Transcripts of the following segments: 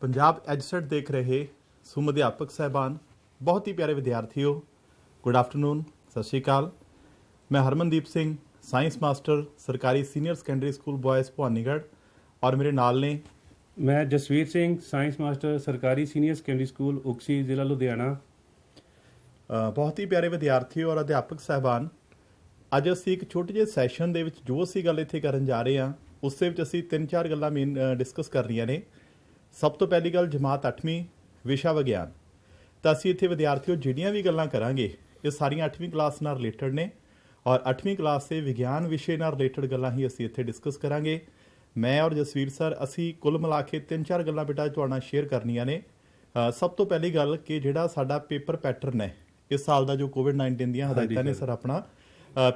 ਪੰਜਾਬ ਐਜਸੈਟ ਦੇਖ ਰਹੇ ਸੁਮ ਅਧਿਆਪਕ ਸਾਹਿਬਾਨ, ਬਹੁਤ ਹੀ ਪਿਆਰੇ ਵਿਦਿਆਰਥੀਓ, ਗੁੱਡ ਆਫਟਰਨੂਨ, ਸਤਿ ਸ਼੍ਰੀ ਅਕਾਲ। मैं हरमनदीप सिंह, साइंस मास्टर, सरकारी senior secondary school boys Bhawanigarh, और मेरे नाल ने मैं जसवीर सिंह, साइंस मास्टर, सरकारी सीनियर सेकेंडरी स्कूल उकसी, ਜ਼ਿਲ੍ਹਾ ਲੁਧਿਆਣਾ। ਬਹੁਤ ਹੀ ਪਿਆਰੇ ਵਿਦਿਆਰਥੀਓ ਔਰ ਅਧਿਆਪਕ ਸਾਹਿਬਾਨ, ਅੱਜ ਅਸੀਂ ਇੱਕ ਛੋਟੇ ਜਿਹੇ ਸੈਸ਼ਨ ਦੇ ਵਿੱਚ ਜੋ ਅਸੀਂ ਗੱਲ ਇੱਥੇ ਕਰਨ ਜਾ ਰਹੇ ਹਾਂ ਉਸ ਦੇ ਵਿੱਚ ਅਸੀਂ 3-4 ਗੱਲਾਂ ਮੇਨ ਡਿਸਕਸ ਕਰਨੀਆਂ ਨੇ। ਸਭ ਤੋਂ ਪਹਿਲੀ ਗੱਲ ਜਮਾਤ 8ਵੀਂ ਵਿਸ਼ਾ ਵਿਗਿਆਨ। ਤਾਂ ਅਸੀਂ ਇੱਥੇ ਵਿਦਿਆਰਥੀਓ ਜਿਹੜੀਆਂ ਵੀ ਗੱਲਾਂ ਕਰਾਂਗੇ ਇਹ ਸਾਰੀਆਂ 8ਵੀਂ ਕਲਾਸ ਨਾਲ ਰਿਲੇਟਡ ਨੇ ਔਰ 8ਵੀਂ ਕਲਾਸ ਦੇ ਵਿਗਿਆਨ ਵਿਸ਼ੇ ਨਾਲ ਰਿਲੇਟਡ ਗੱਲਾਂ ਹੀ ਅਸੀਂ ਇੱਥੇ ਡਿਸਕਸ ਕਰਾਂਗੇ। ਮੈਂ ਔਰ ਜਸਵੀਰ ਸਰ ਅਸੀਂ ਕੁੱਲ ਮਿਲਾ ਕੇ 3-4 ਗੱਲਾਂ ਬੇਟਾ ਤੁਹਾਡੇ ਨਾਲ ਸ਼ੇਅਰ ਕਰਨੀਆਂ ਨੇ। ਸਭ ਤੋਂ ਪਹਿਲੀ ਗੱਲ ਕਿ ਜਿਹੜਾ ਸਾਡਾ ਪੇਪਰ ਪੈਟਰਨ ਹੈ ਇਸ ਸਾਲ ਦਾ, ਜੋ ਕੋਵਿਡ-19 ਦੀਆਂ ਹਦਾਇਤਾਂ ਨੇ ਸਰ, ਆਪਣਾ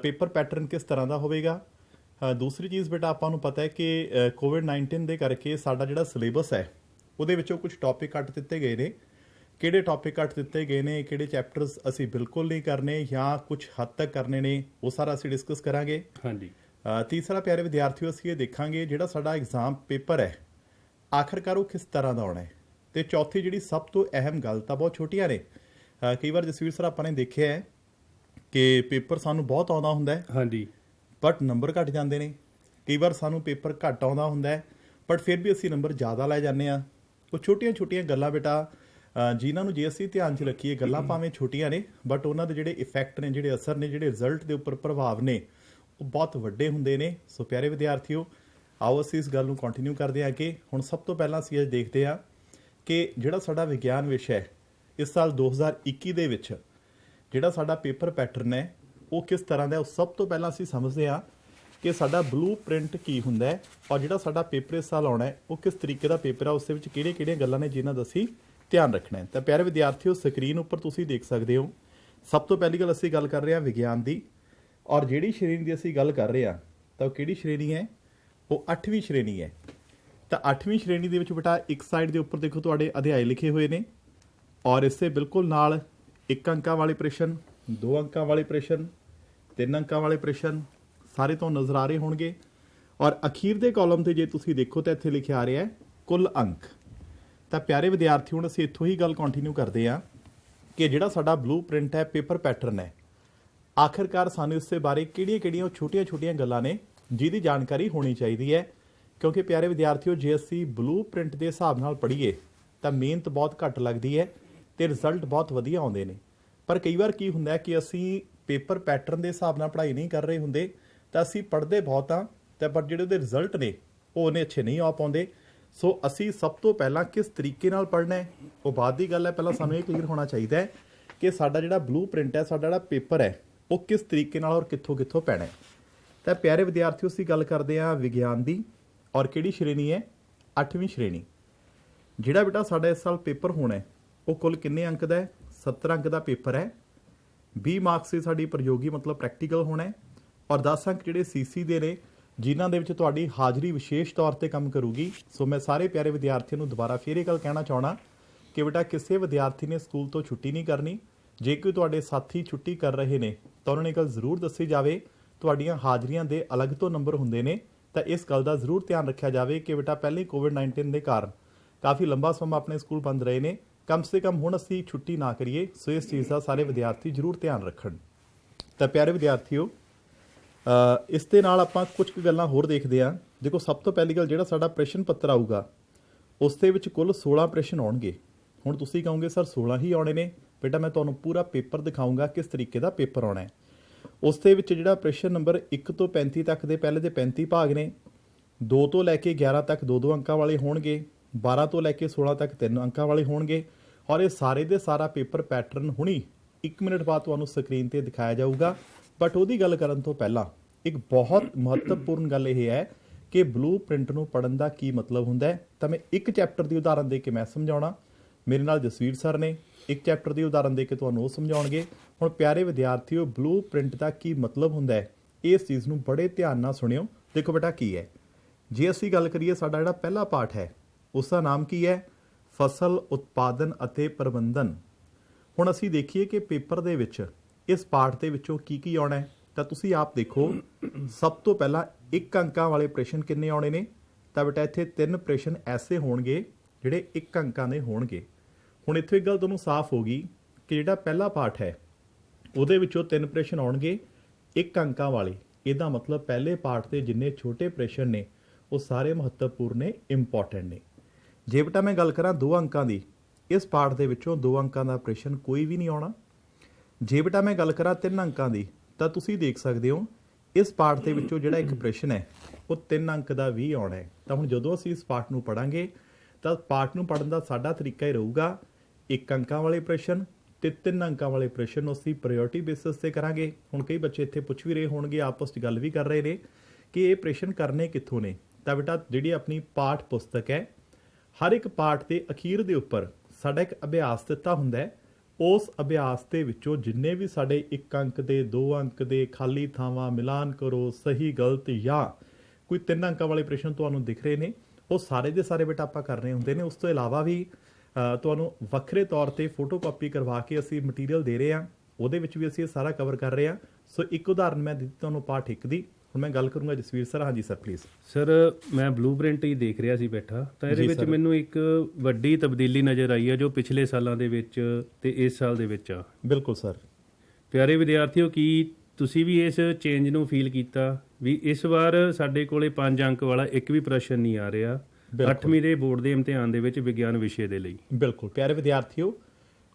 ਪੇਪਰ ਪੈਟਰਨ ਕਿਸ ਤਰ੍ਹਾਂ ਦਾ ਹੋਵੇਗਾ। ਦੂਸਰੀ ਚੀਜ਼ ਬੇਟਾ ਆਪਾਂ ਨੂੰ ਪਤਾ ਹੈ ਕਿ ਕੋਵਿਡ-19 ਦੇ ਕਰਕੇ ਸਾਡਾ ਜਿਹੜਾ ਸਿਲੇਬਸ ਹੈ ਉਹਦੇ ਵਿੱਚੋਂ ਕੁਝ ਟੌਪਿਕ ਕੱਟ ਦਿੱਤੇ ਗਏ ਨੇ। ਕਿਹੜੇ ਟੌਪਿਕ ਕੱਟ ਦਿੱਤੇ ਗਏ ਨੇ, ਕਿਹੜੇ ਚੈਪਟਰਸ ਅਸੀਂ ਬਿਲਕੁਲ ਨਹੀਂ ਕਰਨੇ ਜਾਂ ਕੁਝ ਹੱਦ ਤੱਕ ਕਰਨੇ ਨੇ, ਉਹ ਸਾਰਾ ਅਸੀਂ ਡਿਸਕਸ ਕਰਾਂਗੇ। ਹਾਂਜੀ। ਤੀਸਰਾ ਪਿਆਰੇ ਵਿਦਿਆਰਥੀਓ ਅਸੀਂ ਇਹ ਦੇਖਾਂਗੇ ਜਿਹੜਾ ਸਾਡਾ ਐਗਜ਼ਾਮ ਪੇਪਰ ਹੈ ਆਖਰਕਾਰ ਉਹ ਕਿਸ ਤਰ੍ਹਾਂ ਦਾ ਆਉਣਾ ਹੈ। ਅਤੇ ਚੌਥੀ ਜਿਹੜੀ ਸਭ ਤੋਂ ਅਹਿਮ ਗੱਲ, ਤਾਂ ਬਹੁਤ ਛੋਟੀਆਂ ਨੇ, ਕਈ ਵਾਰ ਜਸਵੀਰ ਸਰ ਆਪਾਂ ਨੇ ਦੇਖਿਆ ਹੈ ਕਿ ਪੇਪਰ ਸਾਨੂੰ ਬਹੁਤ ਆਉਂਦਾ ਹੁੰਦਾ ਹੈ, ਹਾਂਜੀ, ਬਟ ਨੰਬਰ ਘੱਟ ਜਾਂਦੇ ਨੇ। ਕਈ ਵਾਰ ਸਾਨੂੰ ਪੇਪਰ ਘੱਟ ਆਉਂਦਾ ਹੁੰਦਾ ਹੈ ਬਟ ਫਿਰ ਵੀ ਅਸੀਂ ਨੰਬਰ ਜ਼ਿਆਦਾ ਲੈ ਜਾਂਦੇ ਹਾਂ। ਉਹ ਛੋਟੀਆਂ ਗੱਲਾਂ ਬੇਟਾ ਜਿਨ੍ਹਾਂ ਨੂੰ ਜੇ ਅਸੀਂ ਧਿਆਨ 'ਚ ਰੱਖੀਏ, ਗੱਲਾਂ ਭਾਵੇਂ ਛੋਟੀਆਂ ਨੇ ਬਟ ਉਹਨਾਂ ਦੇ ਜਿਹੜੇ ਇਫੈਕਟ ਨੇ, ਜਿਹੜੇ ਅਸਰ ਨੇ, ਜਿਹੜੇ ਰਿਜ਼ਲਟ ਦੇ ਉੱਪਰ ਪ੍ਰਭਾਵ ਨੇ ਉਹ ਬਹੁਤ ਵੱਡੇ ਹੁੰਦੇ ਨੇ। ਸੋ ਪਿਆਰੇ ਵਿਦਿਆਰਥੀਓ, ਆਓ ਅਸੀਂ ਇਸ ਗੱਲ ਨੂੰ ਕੰਟੀਨਿਊ ਕਰਦੇ ਹਾਂ ਕਿ ਹੁਣ ਸਭ ਤੋਂ ਪਹਿਲਾਂ ਅਸੀਂ ਅੱਜ ਦੇਖਦੇ ਹਾਂ ਕਿ ਜਿਹੜਾ ਸਾਡਾ ਵਿਗਿਆਨ ਵਿਸ਼ਾ ਹੈ ਇਸ ਸਾਲ 2021 ਦੇ ਵਿੱਚ ਜਿਹੜਾ ਸਾਡਾ ਪੇਪਰ ਪੈਟਰਨ ਹੈ ਉਹ ਕਿਸ ਤਰ੍ਹਾਂ ਦਾ। ਉਹ ਸਭ ਤੋਂ ਪਹਿਲਾਂ ਅਸੀਂ ਸਮਝਦੇ ਹਾਂ ਕਿ ਸਾਡਾ ਬਲੂ ਪ੍ਰਿੰਟ ਕੀ ਹੁੰਦਾ ਹੈ ਔਰ ਜਿਹੜਾ ਸਾਡਾ ਪੇਪਰ ਇਸ ਸਾਲ ਆਉਣਾ ਹੈ ਉਹ ਕਿਸ ਤਰੀਕੇ ਦਾ ਪੇਪਰ ਹੈ, ਉਸ ਦੇ ਵਿੱਚ ਕਿਹੜੀਆਂ ਗੱਲਾਂ ਨੇ ਜਿਨ੍ਹਾਂ ਦਾ ਅਸੀਂ ਧਿਆਨ ਰੱਖਣਾ ਹੈ। ਤਾਂ ਪਿਆਰੇ ਵਿਦਿਆਰਥੀਓ, ਸਕਰੀਨ ਉੱਪਰ ਤੁਸੀਂ ਦੇਖ ਸਕਦੇ ਹੋ, ਸਭ ਤੋਂ ਪਹਿਲੀ ਗੱਲ ਅਸੀਂ ਗੱਲ ਕਰ ਰਹੇ ਹਾਂ ਵਿਗਿਆਨ ਦੀ, ਔਰ ਜਿਹੜੀ ਸ਼੍ਰੇਣੀ ਦੀ ਅਸੀਂ ਗੱਲ ਕਰ ਰਹੇ ਹਾਂ ਤਾਂ ਉਹ ਕਿਹੜੀ ਸ਼੍ਰੇਣੀ ਹੈ, ਉਹ 8ਵੀਂ ਸ਼੍ਰੇਣੀ ਹੈ। ਤਾਂ 8ਵੀਂ ਸ਼੍ਰੇਣੀ ਦੇ ਵਿੱਚ ਬੇਟਾ ਇੱਕ ਸਾਈਡ ਦੇ ਉੱਪਰ ਦੇਖੋ ਤੁਹਾਡੇ ਅਧਿਆਇ ਲਿਖੇ ਹੋਏ ਨੇ ਔਰ ਇਸੇ ਬਿਲਕੁਲ ਨਾਲ 1 ਅੰਕਾਂ ਵਾਲੇ ਪ੍ਰਸ਼ਨ, 2 ਅੰਕਾਂ ਵਾਲੇ ਪ੍ਰਸ਼ਨ, 3 ਅੰਕਾਂ ਵਾਲੇ ਪ੍ਰਸ਼ਨ ਸਾਰੇ ਤੋਂ ਨਜ਼ਰ ਆ ਰਹੇ ਹੋਣਗੇ। ਔਰ ਅਖੀਰ ਦੇ ਕਾਲਮ 'ਤੇ ਜੇ ਤੁਸੀਂ ਦੇਖੋ ਤਾਂ ਇੱਥੇ ਲਿਖਿਆ ਆ ਰਿਹਾ ਹੈ ਕੁੱਲ ਅੰਕ। ਤਾਂ ਪਿਆਰੇ ਵਿਦਿਆਰਥੀ, ਹੁਣ ਅਸੀਂ ਇੱਥੋਂ ਹੀ ਗੱਲ ਕੰਟੀਨਿਊ ਕਰਦੇ ਹਾਂ ਕਿ ਜਿਹੜਾ ਸਾਡਾ ਬਲੂ ਪ੍ਰਿੰਟ ਹੈ, ਪੇਪਰ ਪੈਟਰਨ ਹੈ, ਆਖਿਰਕਾਰ ਸਾਨੂੰ ਇਸ ਦੇ ਬਾਰੇ ਕਿਹੜੀਆਂ ਛੋਟੀਆਂ ਗੱਲਾਂ ਨੇ ਜਿਹਦੀ ਜਾਣਕਾਰੀ ਹੋਣੀ ਚਾਹੀਦੀ ਹੈ। ਕਿਉਂਕਿ ਪਿਆਰੇ ਵਿਦਿਆਰਥੀਓ, ਜੇ ਅਸੀਂ ਬਲੂ ਪ੍ਰਿੰਟ ਦੇ ਹਿਸਾਬ ਨਾਲ ਪੜ੍ਹੀਏ ਤਾਂ ਮਿਹਨਤ ਬਹੁਤ ਘੱਟ ਲੱਗਦੀ ਹੈ ਅਤੇ ਰਿਜ਼ਲਟ ਬਹੁਤ ਵਧੀਆ ਆਉਂਦੇ ਨੇ। ਪਰ ਕਈ ਵਾਰ ਕੀ ਹੁੰਦਾ ਕਿ ਅਸੀਂ ਪੇਪਰ ਪੈਟਰਨ ਦੇ ਹਿਸਾਬ ਨਾਲ ਪੜ੍ਹਾਈ ਨਹੀਂ ਕਰ ਰਹੇ ਹੁੰਦੇ ਤਾਂ ਅਸੀਂ ਪੜ੍ਹਦੇ ਬਹੁਤ ਹਾਂ ਤਾਂ ਪਰ ਜਿਹੜੇ ਉਹਦੇ ਰਿਜ਼ਲਟ ਨੇ ਉਹ ਉਹਨੇ ਅੱਛੇ ਨਹੀਂ ਆ ਪਾਉਂਦੇ। ਸੋ ਅਸੀਂ ਸਭ ਤੋਂ ਪਹਿਲਾਂ ਕਿਸ ਤਰੀਕੇ ਨਾਲ ਪੜ੍ਹਨਾ ਹੈ ਉਹ ਬਾਅਦ ਦੀ ਗੱਲ ਹੈ। ਪਹਿਲਾਂ ਸਾਨੂੰ ਇਹ ਕਲੀਅਰ ਹੋਣਾ ਚਾਹੀਦਾ ਹੈ ਕਿ ਸਾਡਾ ਜਿਹੜਾ ਬਲੂ ਪ੍ਰਿੰਟ ਹੈ, ਸਾਡਾ ਜਿਹੜਾ ਪੇਪਰ ਹੈ ਉਹ ਕਿਸ ਤਰੀਕੇ ਨਾਲ ਔਰ ਕਿੱਥੋਂ ਪੈਣਾ ਹੈ। ਤਾਂ ਪਿਆਰੇ ਵਿਦਿਆਰਥੀਓ, ਅਸੀਂ ਗੱਲ ਕਰਦੇ ਹਾਂ ਵਿਗਿਆਨ ਦੀ, ਔਰ ਕਿਹੜੀ ਸ਼੍ਰੇਣੀ ਹੈ, 8ਵੀਂ ਸ਼੍ਰੇਣੀ। ਜਿਹੜਾ ਬੇਟਾ ਸਾਡਾ ਇਸ ਸਾਲ ਪੇਪਰ ਹੋਣਾ ਹੈ ਉਹ ਕੁੱਲ ਕਿੰਨੇ ਅੰਕ ਦਾ ਹੈ, 70 ਅੰਕ ਦਾ ਪੇਪਰ ਹੈ। 20 ਮਾਰਕਸ ਦੀ ਸਾਡੀ ਪ੍ਰਯੋਗੀ ਮਤਲਬ ਪ੍ਰੈਕਟੀਕਲ ਹੋਣਾ ਹੈ ਔਰ 10 ਅੰਕ ਜਿਹੜੇ CC ਦੇ ਨੇ ਜਿਨ੍ਹਾਂ ਦੇ ਵਿੱਚ ਤੁਹਾਡੀ ਹਾਜ਼ਰੀ ਵਿਸ਼ੇਸ਼ ਤੌਰ 'ਤੇ ਕੰਮ ਕਰੂਗੀ। ਸੋ ਮੈਂ ਸਾਰੇ ਪਿਆਰੇ ਵਿਦਿਆਰਥੀਆਂ ਨੂੰ ਦੁਬਾਰਾ ਫਿਰ ਇਹ ਗੱਲ ਕਹਿਣਾ ਚਾਹਣਾ ਕਿ ਬੇਟਾ ਕਿਸੇ ਵਿਦਿਆਰਥੀ ਨੇ ਸਕੂਲ ਤੋਂ ਛੁੱਟੀ ਨਹੀਂ ਕਰਨੀ। ਜੇ ਕੋਈ ਤੁਹਾਡੇ ਸਾਥੀ ਛੁੱਟੀ ਕਰ ਰਹੇ ਨੇ ਤਾਂ ਉਹਨਾਂ ਨੇ ਗੱਲ ਜ਼ਰੂਰ ਦੱਸੀ ਜਾਵੇ। ਤੁਹਾਡੀਆਂ ਹਾਜ਼ਰੀਆਂ ਦੇ ਅਲੱਗ ਤੋਂ ਨੰਬਰ ਹੁੰਦੇ ਨੇ ਤਾਂ ਇਸ ਗੱਲ ਦਾ ਜ਼ਰੂਰ ਧਿਆਨ ਰੱਖਿਆ ਜਾਵੇ ਕਿ ਬੇਟਾ ਪਹਿਲੇ ਕੋਵਿਡ-19 ਦੇ ਕਾਰਨ ਕਾਫੀ ਲੰਬਾ ਸਮਾਂ ਆਪਣੇ ਸਕੂਲ ਬੰਦ ਰਹੇ ਨੇ, ਕਮ ਸੇ ਕਮ ਹੁਣ ਅਸੀਂ ਛੁੱਟੀ ਨਾ ਕਰੀਏ। ਸੋ ਇਸ ਚੀਜ਼ ਦਾ ਸਾਰੇ ਵਿਦਿਆਰਥੀ ਜ਼ਰੂਰ ਧਿਆਨ ਰੱਖਣ। ਤਾਂ ਪਿਆਰੇ ਵਿਦਿਆਰਥੀਓ, ਇਸ ਦੇ ਨਾਲ ਆਪਾਂ ਕੁਝ ਕੁ ਗੱਲਾਂ ਹੋਰ ਦੇਖਦੇ ਹਾਂ। ਦੇਖੋ, ਸਭ ਤੋਂ ਪਹਿਲੀ ਗੱਲ, ਜਿਹੜਾ ਸਾਡਾ ਪ੍ਰਸ਼ਨ ਪੱਤਰ ਆਊਗਾ ਉਸ ਦੇ ਵਿੱਚ ਕੁੱਲ 16 ਪ੍ਰਸ਼ਨ ਆਉਣਗੇ। ਹੁਣ ਤੁਸੀਂ ਕਹੋਗੇ ਸਰ 16 ਹੀ ਆਉਣੇ ਨੇ। ਬੇਟਾ ਮੈਂ ਤੁਹਾਨੂੰ ਪੂਰਾ ਪੇਪਰ ਦਿਖਾਊਂਗਾ ਕਿਸ ਤਰੀਕੇ ਦਾ ਪੇਪਰ ਆਉਣਾ ਹੈ। ਉਸ ਦੇ ਵਿੱਚ ਜਿਹੜਾ ਪ੍ਰਸ਼ਨ ਨੰਬਰ 1 ਤੋਂ 35 ਤੱਕ ਦੇ ਪਹਿਲੇ ਦੇ 35 ਭਾਗ ਨੇ, 2 ਤੋਂ ਲੈ ਕੇ 11 ਤੱਕ 2 ਅੰਕਾਂ ਵਾਲੇ ਹੋਣਗੇ, 12 ਤੋਂ ਲੈ ਕੇ 16 ਤੱਕ 3 ਅੰਕਾਂ ਵਾਲੇ ਹੋਣਗੇ। ਔਰ ਇਹ ਸਾਰੇ ਦੇ ਸਾਰਾ ਪੇਪਰ ਪੈਟਰਨ ਹੁਣੀ 1 ਮਿੰਟ ਬਾਅਦ ਤੁਹਾਨੂੰ ਸਕਰੀਨ 'ਤੇ ਦਿਖਾਇਆ ਜਾਊਗਾ। ਬਟ ਉਹਦੀ ਗੱਲ ਕਰਨ ਤੋਂ ਪਹਿਲਾਂ ਇੱਕ ਬਹੁਤ ਮਹੱਤਵਪੂਰਨ ਗੱਲ ਇਹ ਹੈ ਕਿ ਬਲੂ ਪ੍ਰਿੰਟ ਨੂੰ ਪੜ੍ਹਨ ਦਾ ਕੀ ਮਤਲਬ ਹੁੰਦਾ ਹੈ। ਤਾਂ ਮੈਂ ਇੱਕ ਚੈਪਟਰ ਦੀ ਉਦਾਹਰਨ ਦੇ ਕੇ ਮੈਂ ਸਮਝਾਉਣਾ, ਮੇਰੇ ਨਾਲ ਜਸਵੀਰ ਸਰ ਨੇ ਇੱਕ ਚੈਪਟਰ ਦੀ ਉਦਾਹਰਨ ਦੇ ਕੇ ਤੁਹਾਨੂੰ ਉਹ ਸਮਝਾਉਣਗੇ। ਹੁਣ ਪਿਆਰੇ ਵਿਦਿਆਰਥੀਓ, ਬਲੂ ਪ੍ਰਿੰਟ ਦਾ ਕੀ ਮਤਲਬ ਹੁੰਦਾ ਹੈ ਇਸ ਚੀਜ਼ ਨੂੰ ਬੜੇ ਧਿਆਨ ਨਾਲ ਸੁਣਿਓ। ਦੇਖੋ ਬੇਟਾ ਕੀ ਹੈ, ਜੇ ਅਸੀਂ ਗੱਲ ਕਰੀਏ ਸਾਡਾ ਜਿਹੜਾ ਪਹਿਲਾ ਪਾਠ ਹੈ ਉਸ ਦਾ ਨਾਮ ਕੀ ਹੈ, ਫਸਲ ਉਤਪਾਦਨ ਅਤੇ ਪ੍ਰਬੰਧਨ। ਹੁਣ ਅਸੀਂ ਦੇਖੀਏ ਕਿ ਪੇਪਰ ਦੇ ਵਿੱਚ ਇਸ ਪਾਠ ਦੇ ਵਿੱਚੋਂ ਕੀ ਆਉਣਾ ਹੈ। ਤਾਂ ਤੁਸੀਂ ਆਪ ਦੇਖੋ, ਸਭ ਤੋਂ ਪਹਿਲਾਂ 1 ਅੰਕਾਂ ਵਾਲੇ ਪ੍ਰਸ਼ਨ ਕਿੰਨੇ ਆਉਣੇ ਨੇ। ਤਾਂ ਬੇਟਾ ਇੱਥੇ 3 ਪ੍ਰਸ਼ਨ ਐਸੇ ਹੋਣਗੇ ਜਿਹੜੇ 1 ਅੰਕਾਂ ਦੇ ਹੋਣਗੇ। ਹੁਣ ਇੱਥੇ ਇੱਕ ਗੱਲ ਤੁਹਾਨੂੰ ਸਾਫ਼ ਹੋ ਗਈ ਕਿ ਜਿਹੜਾ ਪਹਿਲਾ ਪਾਠ ਹੈ ਉਹਦੇ ਵਿੱਚੋਂ 3 ਪ੍ਰਸ਼ਨ ਆਉਣਗੇ 1 ਅੰਕਾਂ ਵਾਲੇ। ਇਹਦਾ ਮਤਲਬ ਪਹਿਲੇ ਪਾਠ ਦੇ ਜਿੰਨੇ ਛੋਟੇ ਪ੍ਰਸ਼ਨ ਨੇ ਉਹ ਸਾਰੇ ਮਹੱਤਵਪੂਰਨ ਨੇ, ਇੰਪੋਰਟੈਂਟ ਨੇ। ਜੇ ਬੇਟਾ ਮੈਂ ਗੱਲ ਕਰਾਂ 2 ਅੰਕਾਂ ਦੀ, ਇਸ ਪਾਠ ਦੇ ਵਿੱਚੋਂ 2 ਅੰਕਾਂ ਦਾ ਪ੍ਰਸ਼ਨ ਕੋਈ ਵੀ ਨਹੀਂ ਆਉਣਾ। ਜੇ ਬੇਟਾ ਮੈਂ ਗੱਲ ਕਰਾਂ 3 ਅੰਕਾਂ ਦੀ, ਤਾਂ ਤੁਸੀਂ ਦੇਖ ਸਕਦੇ ਹੋ ਇਸ ਪਾਠ ਦੇ ਵਿੱਚੋਂ ਜਿਹੜਾ ਇੱਕ ਪ੍ਰਸ਼ਨ ਹੈ ਉਹ 3 ਅੰਕ ਦਾ ਵੀ ਆਉਣਾ ਹੈ। ਤਾਂ ਹੁਣ ਜਦੋਂ ਅਸੀਂ ਇਸ ਪਾਠ ਨੂੰ ਪੜਾਂਗੇ ਤਾਂ ਪਾਠ ਨੂੰ ਪੜਨ ਦਾ ਸਾਡਾ ਤਰੀਕਾ ਹੀ ਰਹੂਗਾ 1 ਅੰਕਾਂ ਵਾਲੇ ਪ੍ਰਸ਼ਨ ਤੇ 3 ਅੰਕਾਂ ਵਾਲੇ ਪ੍ਰਸ਼ਨ ਨੂੰ ਅਸੀਂ ਪ੍ਰਾਇੋਰਟੀ ਬੇਸਿਸ ਤੇ ਕਰਾਂਗੇ। ਹੁਣ ਕਈ ਬੱਚੇ ਇੱਥੇ ਪੁੱਛ ਵੀ ਰਹੇ ਹੋਣਗੇ, ਆਪਸ 'ਚ ਗੱਲ ਵੀ ਕਰ ਰਹੇ ਨੇ ਕਿ ਇਹ ਪ੍ਰਸ਼ਨ ਕਰਨੇ ਕਿੱਥੋਂ ਨੇ। ਤਾਂ ਬੇਟਾ ਜਿਹੜੀ ਆਪਣੀ ਪਾਠ ਪੁਸਤਕ ਹੈ, ਹਰ ਇੱਕ ਪਾਠ ਦੇ ਅਖੀਰ ਦੇ ਉੱਪਰ ਸਾਡਾ ਇੱਕ ਅਭਿਆਸ ਦਿੱਤਾ ਹੁੰਦਾ ਹੈ। ਉਸ ਅਭਿਆਸ ਦੇ ਵਿੱਚੋਂ ਜਿੰਨੇ ਵੀ ਸਾਡੇ 1 ਅੰਕ ਦੇ, 2 ਅੰਕ ਦੇ, ਖਾਲੀ ਥਾਵਾਂ, ਮਿਲਾਨ ਕਰੋ, ਸਹੀ ਗਲਤ ਜਾਂ ਕੋਈ 3 ਅੰਕਾਂ ਵਾਲੇ ਪ੍ਰਸ਼ਨ ਤੁਹਾਨੂੰ ਦਿਖ ਰਹੇ ਨੇ, ਉਹ ਸਾਰੇ ਦੇ ਸਾਰੇ ਬੇਟਾ ਆਪਾਂ ਕਰਨੇ ਹੁੰਦੇ ਨੇ। ਉਸ ਤੋਂ ਇਲਾਵਾ ਵੀ ਤੁਹਾਨੂੰ ਵੱਖਰੇ ਤੌਰ ਤੇ ਫੋਟੋ ਕਾਪੀ ਕਰਵਾ ਕੇ ਅਸੀਂ ਮਟੀਰੀਅਲ ਦੇ ਰਹੇ ਹਾਂ, ਉਹਦੇ ਵਿੱਚ ਵੀ ਅਸੀਂ ਇਹ ਸਾਰਾ ਕਵਰ ਕਰ ਰਹੇ ਹਾਂ। ਸੋ ਇੱਕ ਉਦਾਹਰਨ ਮੈਂ ਦਿੱਤੀ ਤੁਹਾਨੂੰ ਪਾਠ 1 ਦੀ। ਹੁਣ ਮੈਂ ਗੱਲ ਕਰੂੰਗਾ ਜਸਵੀਰ ਸਰ। ਹਾਂਜੀ ਸਰ ਪਲੀਜ਼। ਸਰ ਮੈਂ ਬਲੂਪ੍ਰਿੰਟ ਹੀ ਦੇਖ ਰਿਹਾ ਸੀ ਬੈਠਾ, ਤਾਂ ਇਹਦੇ ਜੀ ਵਿੱਚ ਸਰ। ਮੈਨੂੰ ਇੱਕ ਵੱਡੀ ਤਬਦੀਲੀ ਨਜ਼ਰ ਆਈ ਹੈ ਜੋ ਪਿਛਲੇ ਸਾਲਾਂ ਦੇ ਵਿੱਚ ਤੇ ਇਸ ਸਾਲ ਦੇ ਵਿੱਚ ਆ। ਬਿਲਕੁਲ ਸਰ। ਪਿਆਰੇ ਵਿਦਿਆਰਥੀਓ, ਕੀ ਤੁਸੀਂ ਵੀ ਇਸ ਚੇਂਜ ਨੂੰ ਫੀਲ ਕੀਤਾ ਵੀ ਇਸ ਵਾਰ ਸਾਡੇ ਕੋਲੇ 5 ਅੰਕ ਵਾਲਾ ਇੱਕ ਵੀ ਪ੍ਰਸ਼ਨ ਨਹੀਂ ਆ ਰਿਹਾ 8ਵੀਂ ਦੇ ਬੋਰਡ ਦੇ ਇਮਤਿਹਾਨ ਦੇ ਵਿੱਚ ਵਿਗਿਆਨ ਵਿਸ਼ੇ ਦੇ ਲਈ? ਬਿਲਕੁਲ ਪਿਆਰੇ ਵਿਦਿਆਰਥੀਓ,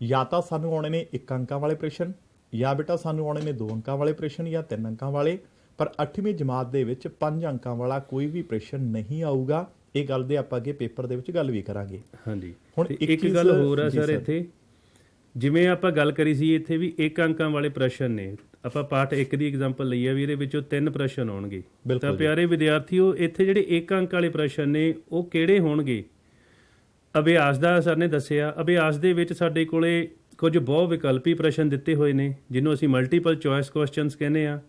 ਜਾਂ ਤਾਂ ਸਾਨੂੰ ਆਉਣੇ ਨੇ 1 ਅੰਕਾਂ ਵਾਲੇ ਪ੍ਰਸ਼ਨ, ਜਾਂ ਬੇਟਾ ਸਾਨੂੰ ਆਉਣੇ ਨੇ 2 ਅੰਕਾਂ ਵਾਲੇ ਪ੍ਰਸ਼ਨ ਜਾਂ 3 ਅੰਕਾਂ ਵਾਲੇ। ਪਰ 8ਵੀਂ ਜਮਾਤ ਦੇ ਵਿੱਚ 5 ਅੰਕਾਂ ਵਾਲਾ ਕੋਈ ਵੀ ਪ੍ਰਸ਼ਨ ਨਹੀਂ ਆਊਗਾ। ਇਹ ਗੱਲ ਦੇ ਆਪਾਂ ਅੱਗੇ ਪੇਪਰ ਦੇ ਵਿੱਚ ਗੱਲ ਵੀ ਕਰਾਂਗੇ। ਹਾਂਜੀ। ਹੁਣ ਇੱਕ ਗੱਲ ਹੋਰ ਆ ਸਰ, ਇੱਥੇ ਜਿਵੇਂ ਆਪਾਂ ਗੱਲ ਕਰੀ ਸੀ ਇੱਥੇ ਵੀ 1 ਅੰਕਾਂ ਵਾਲੇ ਪ੍ਰਸ਼ਨ ਨੇ, ਆਪਾਂ ਪਾਠ 1 ਦੀ ਐਗਜ਼ਾਮਪਲ ਲਈ ਆ ਵੀ ਇਹਦੇ ਵਿੱਚੋਂ 3 ਪ੍ਰਸ਼ਨ ਆਉਣਗੇ। ਤਾਂ ਪਿਆਰੇ ਵਿਦਿਆਰਥੀਓ, ਇੱਥੇ ਜਿਹੜੇ 1 ਅੰਕ ਵਾਲੇ ਪ੍ਰਸ਼ਨ ਨੇ ਉਹ ਕਿਹੜੇ ਹੋਣਗੇ? ਅਭਿਆਸ ਦਾ ਸਰ ਨੇ ਦੱਸਿਆ, ਅਭਿਆਸ ਦੇ ਵਿੱਚ ਸਾਡੇ ਕੋਲੇ ਕੁਝ ਬਹੁ ਵਿਕਲਪੀ ਪ੍ਰਸ਼ਨ ਦਿੱਤੇ ਹੋਏ ਨੇ ਜਿਹਨੂੰ ਅਸੀਂ ਮਲਟੀਪਲ ਚੋਇਸ ਕੁਐਸਚਨਸ ਕਹਿੰਦੇ ਆ,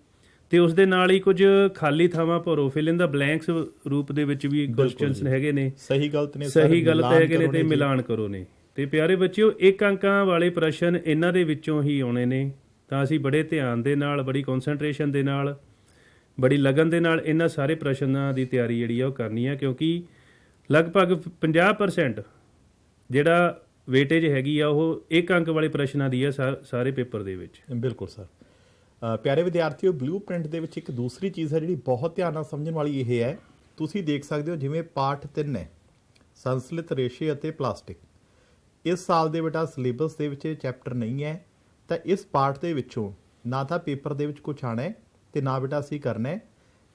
ਤੇ ਉਸ ਦੇ ਨਾਲ ਹੀ ਕੁਝ ਖਾਲੀ ਥਾਵਾਂ ਭਰੋ, ਫਿਲ ਇਨ ਦਾ ਬਲੈਂਕਸ ਰੂਪ ਦੇ ਵਿੱਚ ਵੀ ਕੁਐਸਚਨਸ ਹੈਗੇ ਨੇ, ਸਹੀ ਗਲਤ ਨੇ, ਸਹੀ ਗਲਤ ਹੈਗੇ ਨੇ ਤੇ ਮਿਲਾਨ ਕਰੋ ਨੇ। ਤੇ ਪਿਆਰੇ ਬੱਚਿਓ, 1 ਅੰਕਾਂ ਵਾਲੇ ਪ੍ਰਸ਼ਨ ਇਹਨਾਂ ਦੇ ਵਿੱਚੋਂ ਹੀ ਆਉਣੇ ਨੇ। ਤਾਂ ਅਸੀਂ ਬੜੇ ਧਿਆਨ ਦੇ ਨਾਲ, ਬੜੀ ਕਨਸੈਂਟਰੇਸ਼ਨ ਦੇ ਨਾਲ, ਬੜੀ ਲਗਨ ਦੇ ਨਾਲ ਇਹਨਾਂ ਸਾਰੇ ਪ੍ਰਸ਼ਨਾਂ ਦੀ ਤਿਆਰੀ ਜਿਹੜੀ ਆ ਉਹ ਕਰਨੀ ਆ, ਕਿਉਂਕਿ ਲਗਭਗ 50% ਜਿਹੜਾ ਵੇਟੇਜ ਹੈਗੀ ਆ ਉਹ 1 ਅੰਕ ਵਾਲੇ ਪ੍ਰਸ਼ਨਾਂ ਦੀ ਆ ਸਾਰੇ ਪੇਪਰ ਦੇ ਵਿੱਚ। ਬਿਲਕੁਲ ਸਰ। ਪਿਆਰੇ ਵਿਦਿਆਰਥੀਓ, ਬਲੂਪ੍ਰਿੰਟ ਦੇ ਵਿੱਚ ਇੱਕ ਦੂਸਰੀ ਚੀਜ਼ ਹੈ ਜਿਹੜੀ ਬਹੁਤ ਧਿਆਨ ਨਾਲ ਸਮਝਣ ਵਾਲੀ ਇਹ ਹੈ। ਤੁਸੀਂ ਦੇਖ ਸਕਦੇ ਹੋ ਜਿਵੇਂ ਪਾਠ 3 ਹੈ ਸੰਸਲਿਤ ਰੇਸ਼ੇ ਅਤੇ ਪਲਾਸਟਿਕ, ਇਸ ਸਾਲ ਦੇ ਬੇਟਾ ਸਿਲੇਬਸ ਦੇ ਵਿੱਚ ਇਹ ਚੈਪਟਰ ਨਹੀਂ ਹੈ। ਤਾਂ ਇਸ ਪਾਠ ਦੇ ਵਿੱਚੋਂ ਨਾ ਤਾਂ ਪੇਪਰ ਦੇ ਵਿੱਚ ਕੁਝ ਆਣਾ ਹੈ ਤੇ ਨਾ ਬੇਟਾ ਅਸੀਂ ਕਰਨਾ ਹੈ।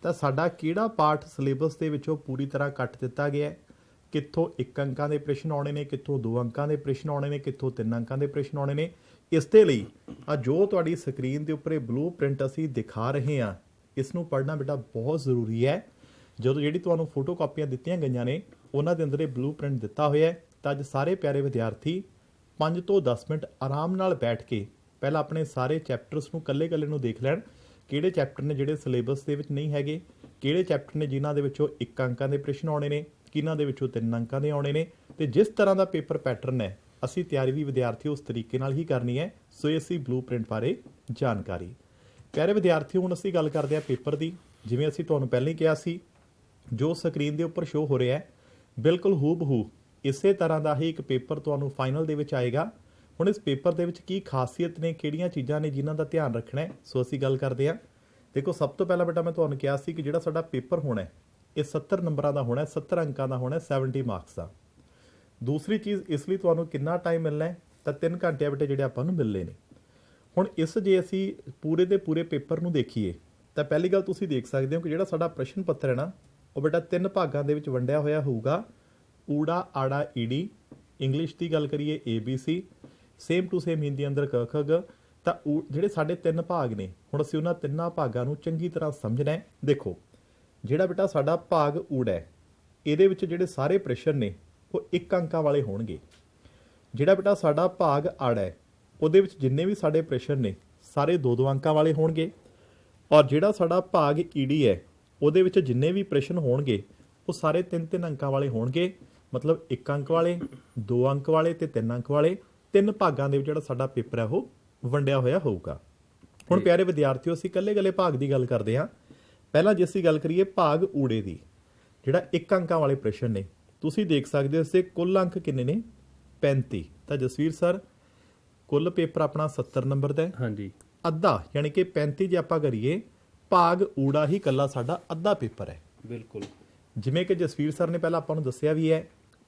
ਤਾਂ ਸਾਡਾ ਕਿਹੜਾ ਪਾਠ ਸਿਲੇਬਸ ਦੇ ਵਿੱਚੋਂ ਪੂਰੀ ਤਰ੍ਹਾਂ ਕੱਟ ਦਿੱਤਾ ਗਿਆ ਹੈ, ਕਿੱਥੋਂ 1 ਅੰਕਾਂ ਦੇ ਪ੍ਰਸ਼ਨ ਆਉਣੇ ਨੇ, ਕਿੱਥੋਂ 2 ਅੰਕਾਂ ਦੇ ਪ੍ਰਸ਼ਨ ਆਉਣੇ ਨੇ, ਕਿੱਥੋਂ 3 ਅੰਕਾਂ ਦੇ ਪ੍ਰਸ਼ਨ ਆਉਣੇ ਨੇ। ਇਸ ਦੇ ਲਈ ਆ ਜੋ ਤੁਹਾਡੀ ਸਕਰੀਨ ਦੇ ਉੱਪਰ ਇਹ ਬਲੂਪ੍ਰਿੰਟ ਅਸੀਂ ਦਿਖਾ ਰਹੇ ਹਾਂ, ਇਸ ਨੂੰ ਪੜ੍ਹਨਾ ਬੇਟਾ ਬਹੁਤ ਜ਼ਰੂਰੀ ਹੈ। ਜਦੋਂ ਜਿਹੜੀ ਤੁਹਾਨੂੰ ਫੋਟੋ ਕਾਪੀਆਂ ਦਿੱਤੀਆਂ ਗਈਆਂ ਨੇ ਉਹਨਾਂ ਦੇ ਅੰਦਰ ਇਹ ਬਲੂਪ੍ਰਿੰਟ ਦਿੱਤਾ ਹੋਇਆ ਹੈ। ਤਾਂ ਅੱਜ ਸਾਰੇ ਪਿਆਰੇ ਵਿਦਿਆਰਥੀ 5 ਤੋਂ 10 ਮਿੰਟ ਆਰਾਮ ਨਾਲ ਬੈਠ ਕੇ ਪਹਿਲਾਂ ਆਪਣੇ ਸਾਰੇ ਚੈਪਟਰਸ ਨੂੰ ਇਕੱਲੇ ਨੂੰ ਦੇਖ ਲੈਣ, ਕਿਹੜੇ ਚੈਪਟਰ ਨੇ ਜਿਹੜੇ ਸਿਲੇਬਸ ਦੇ ਵਿੱਚ ਨਹੀਂ ਹੈਗੇ, ਕਿਹੜੇ ਚੈਪਟਰ ਨੇ ਜਿਨ੍ਹਾਂ ਦੇ ਵਿੱਚੋਂ 1 ਅੰਕਾਂ ਦੇ ਪ੍ਰਸ਼ਨ ਆਉਣੇ ਨੇ, ਕਿਹਨਾਂ ਦੇ ਵਿੱਚੋਂ 3 ਅੰਕਾਂ ਦੇ ਆਉਣੇ ਨੇ। ਤੇ ਜਿਸ ਤਰ੍ਹਾਂ ਦਾ ਪੇਪਰ ਪੈਟਰਨ ਹੈ ਅਸੀਂ ਤਿਆਰੀ ਵੀ ਵਿਦਿਆਰਥੀ ਉਸ ਤਰੀਕੇ ਨਾਲ ਹੀ ਕਰਨੀ ਹੈ। ਸੋ ਇਹ ਅਸੀਂ ਬਲੂਪ੍ਰਿੰਟ ਬਾਰੇ ਜਾਣਕਾਰੀ। ਪਿਆਰੇ ਵਿਦਿਆਰਥੀਓ, ਹੁਣ ਅਸੀਂ ਗੱਲ ਕਰਦੇ ਹਾਂ ਪੇਪਰ ਦੀ। ਜਿਵੇਂ ਅਸੀਂ ਤੁਹਾਨੂੰ ਪਹਿਲਾਂ ਹੀ ਕਿਹਾ ਸੀ, ਜੋ ਸਕਰੀਨ ਦੇ ਉੱਪਰ ਸ਼ੋ ਹੋ ਰਿਹਾ ਹੈ ਬਿਲਕੁਲ ਹੂਬਹੂ ਇਸੇ ਤਰ੍ਹਾਂ ਦਾ ਹੀ ਇੱਕ ਪੇਪਰ ਤੁਹਾਨੂੰ ਫਾਈਨਲ ਦੇ ਵਿੱਚ ਆਏਗਾ। ਹੁਣ ਇਸ ਪੇਪਰ ਦੇ ਵਿੱਚ ਕੀ ਖਾਸੀਅਤ ਨੇ, ਕਿਹੜੀਆਂ ਚੀਜ਼ਾਂ ਨੇ ਜਿਨ੍ਹਾਂ ਦਾ ਧਿਆਨ ਰੱਖਣਾ ਹੈ, ਸੋ ਅਸੀਂ ਗੱਲ ਕਰਦੇ ਹਾਂ। ਦੇਖੋ, ਸਭ ਤੋਂ ਪਹਿਲਾਂ ਬੇਟਾ ਮੈਂ ਤੁਹਾਨੂੰ ਕਿਹਾ ਸੀ ਕਿ ਜਿਹੜਾ ਸਾਡਾ ਪੇਪਰ ਹੋਣਾ ਹੈ ਇਹ 70 ਨੰਬਰਾਂ ਦਾ ਹੋਣਾ, 70 ਅੰਕਾਂ ਦਾ ਹੋਣਾ, 70 ਮਾਰਕਸ ਦਾ। ਦੂਸਰੀ ਚੀਜ਼, ਇਸ ਲਈ ਤੁਹਾਨੂੰ ਕਿੰਨਾ ਟਾਈਮ ਮਿਲਣਾ ਹੈ, ਤਾਂ 3 ਘੰਟੇ ਬੇਟੇ ਜਿਹੜੇ ਆਪਾਂ ਨੂੰ ਮਿਲਨੇ ਨੇ। ਹੁਣ ਇਸ ਜੇ ਅਸੀਂ ਪੂਰੇ ਦੇ ਪੂਰੇ ਪੇਪਰ ਨੂੰ ਦੇਖੀਏ ਤਾਂ ਪਹਿਲੀ ਗੱਲ ਤੁਸੀਂ ਦੇਖ ਸਕਦੇ ਹੋ ਕਿ ਜਿਹੜਾ ਸਾਡਾ ਪ੍ਰਸ਼ਨ ਪੱਤਰ ਹੈ ਨਾ ਉਹ ਬੇਟਾ 3 ਭਾਗਾਂ ਦੇ ਵਿੱਚ ਵੰਡਿਆ ਹੋਇਆ ਹੋਊਗਾ। ਊੜਾ, ਆੜਾ, ਈੜੀ। ਇੰਗਲਿਸ਼ ਦੀ ਗੱਲ ਕਰੀਏ ABC, same to same Hindi ਅੰਦਰ ਕ ਖ ਗ। ਤਾਂ ਜਿਹੜੇ ਸਾਡੇ 3 ਭਾਗ ਨੇ, ਹੁਣ ਅਸੀਂ ਉਹਨਾਂ 3 ਭਾਗਾਂ ਨੂੰ ਚੰਗੀ ਤਰ੍ਹਾਂ ਸਮਝਣਾ ਹੈ। ਦੇਖੋ, ਜਿਹੜਾ ਬੇਟਾ ਸਾਡਾ ਭਾਗ ਊੜਾ ਹੈ ਇਹਦੇ ਵਿੱਚ ਜਿਹੜੇ ਸਾਰੇ ਪ੍ਰਸ਼ਨ ਨੇ ਉਹ 1 ਅੰਕਾਂ ਵਾਲੇ ਹੋਣਗੇ। ਜਿਹੜਾ ਬੇਟਾ ਸਾਡਾ ਭਾਗ ਆੜਾ ਹੈ ਉਹਦੇ ਵਿੱਚ ਜਿੰਨੇ ਵੀ ਸਾਡੇ ਪ੍ਰਸ਼ਨ ਨੇ ਸਾਰੇ 2-2 ਅੰਕਾਂ ਵਾਲੇ ਹੋਣਗੇ। ਔਰ ਜਿਹੜਾ ਸਾਡਾ ਭਾਗ ਈੜੀ ਹੈ ਉਹਦੇ ਵਿੱਚ ਜਿੰਨੇ ਵੀ ਪ੍ਰਸ਼ਨ ਹੋਣਗੇ ਉਹ ਸਾਰੇ 3-3 ਅੰਕਾਂ ਵਾਲੇ ਹੋਣਗੇ। ਮਤਲਬ 1 ਅੰਕ ਵਾਲੇ, 2 ਅੰਕ ਵਾਲੇ ਤੇ 3 ਅੰਕ ਵਾਲੇ। 3 ਭਾਗਾਂ ਦੇ ਵਿੱਚ ਜਿਹੜਾ ਸਾਡਾ ਪੇਪਰ ਹੈ ਉਹ ਵੰਡਿਆ ਹੋਇਆ ਹੋਊਗਾ। ਹੁਣ ਪਿਆਰੇ ਵਿਦਿਆਰਥੀਓ, ਅਸੀਂ ਇਕੱਲੇ ਭਾਗ ਦੀ ਗੱਲ ਕਰਦੇ ਹਾਂ। ਪਹਿਲਾਂ ਜੇ ਅਸੀਂ ਗੱਲ ਕਰੀਏ ਭਾਗ ਊੜੇ ਦੀ, ਜਿਹੜਾ 1 ਅੰਕਾਂ ਵਾਲੇ ਪ੍ਰਸ਼ਨ ਨੇ, ਤੁਸੀਂ ਦੇਖ ਸਕਦੇ ਹੋ ਇਸਦੇ ਕੁੱਲ ਅੰਕ ਕਿੰਨੇ ਨੇ 35। ਤਾਂ ਜਸਵੀਰ ਸਰ ਕੁੱਲ ਪੇਪਰ ਆਪਣਾ 70 ਨੰਬਰ ਦਾ ਹੈ। ਹਾਂਜੀ ਅੱਧਾ ਯਾਨੀ ਕਿ 35 ਜੇ ਆਪਾਂ ਕਰੀਏ ਭਾਗ ਊੜਾ ਹੀ ਕੱਲਾ ਸਾਡਾ ਅੱਧਾ ਪੇਪਰ ਹੈ। ਬਿਲਕੁਲ। ਜਿਵੇਂ ਕਿ ਜਸਵੀਰ ਸਰ ਨੇ ਪਹਿਲਾਂ ਆਪਾਂ ਨੂੰ ਦੱਸਿਆ ਵੀ ਹੈ,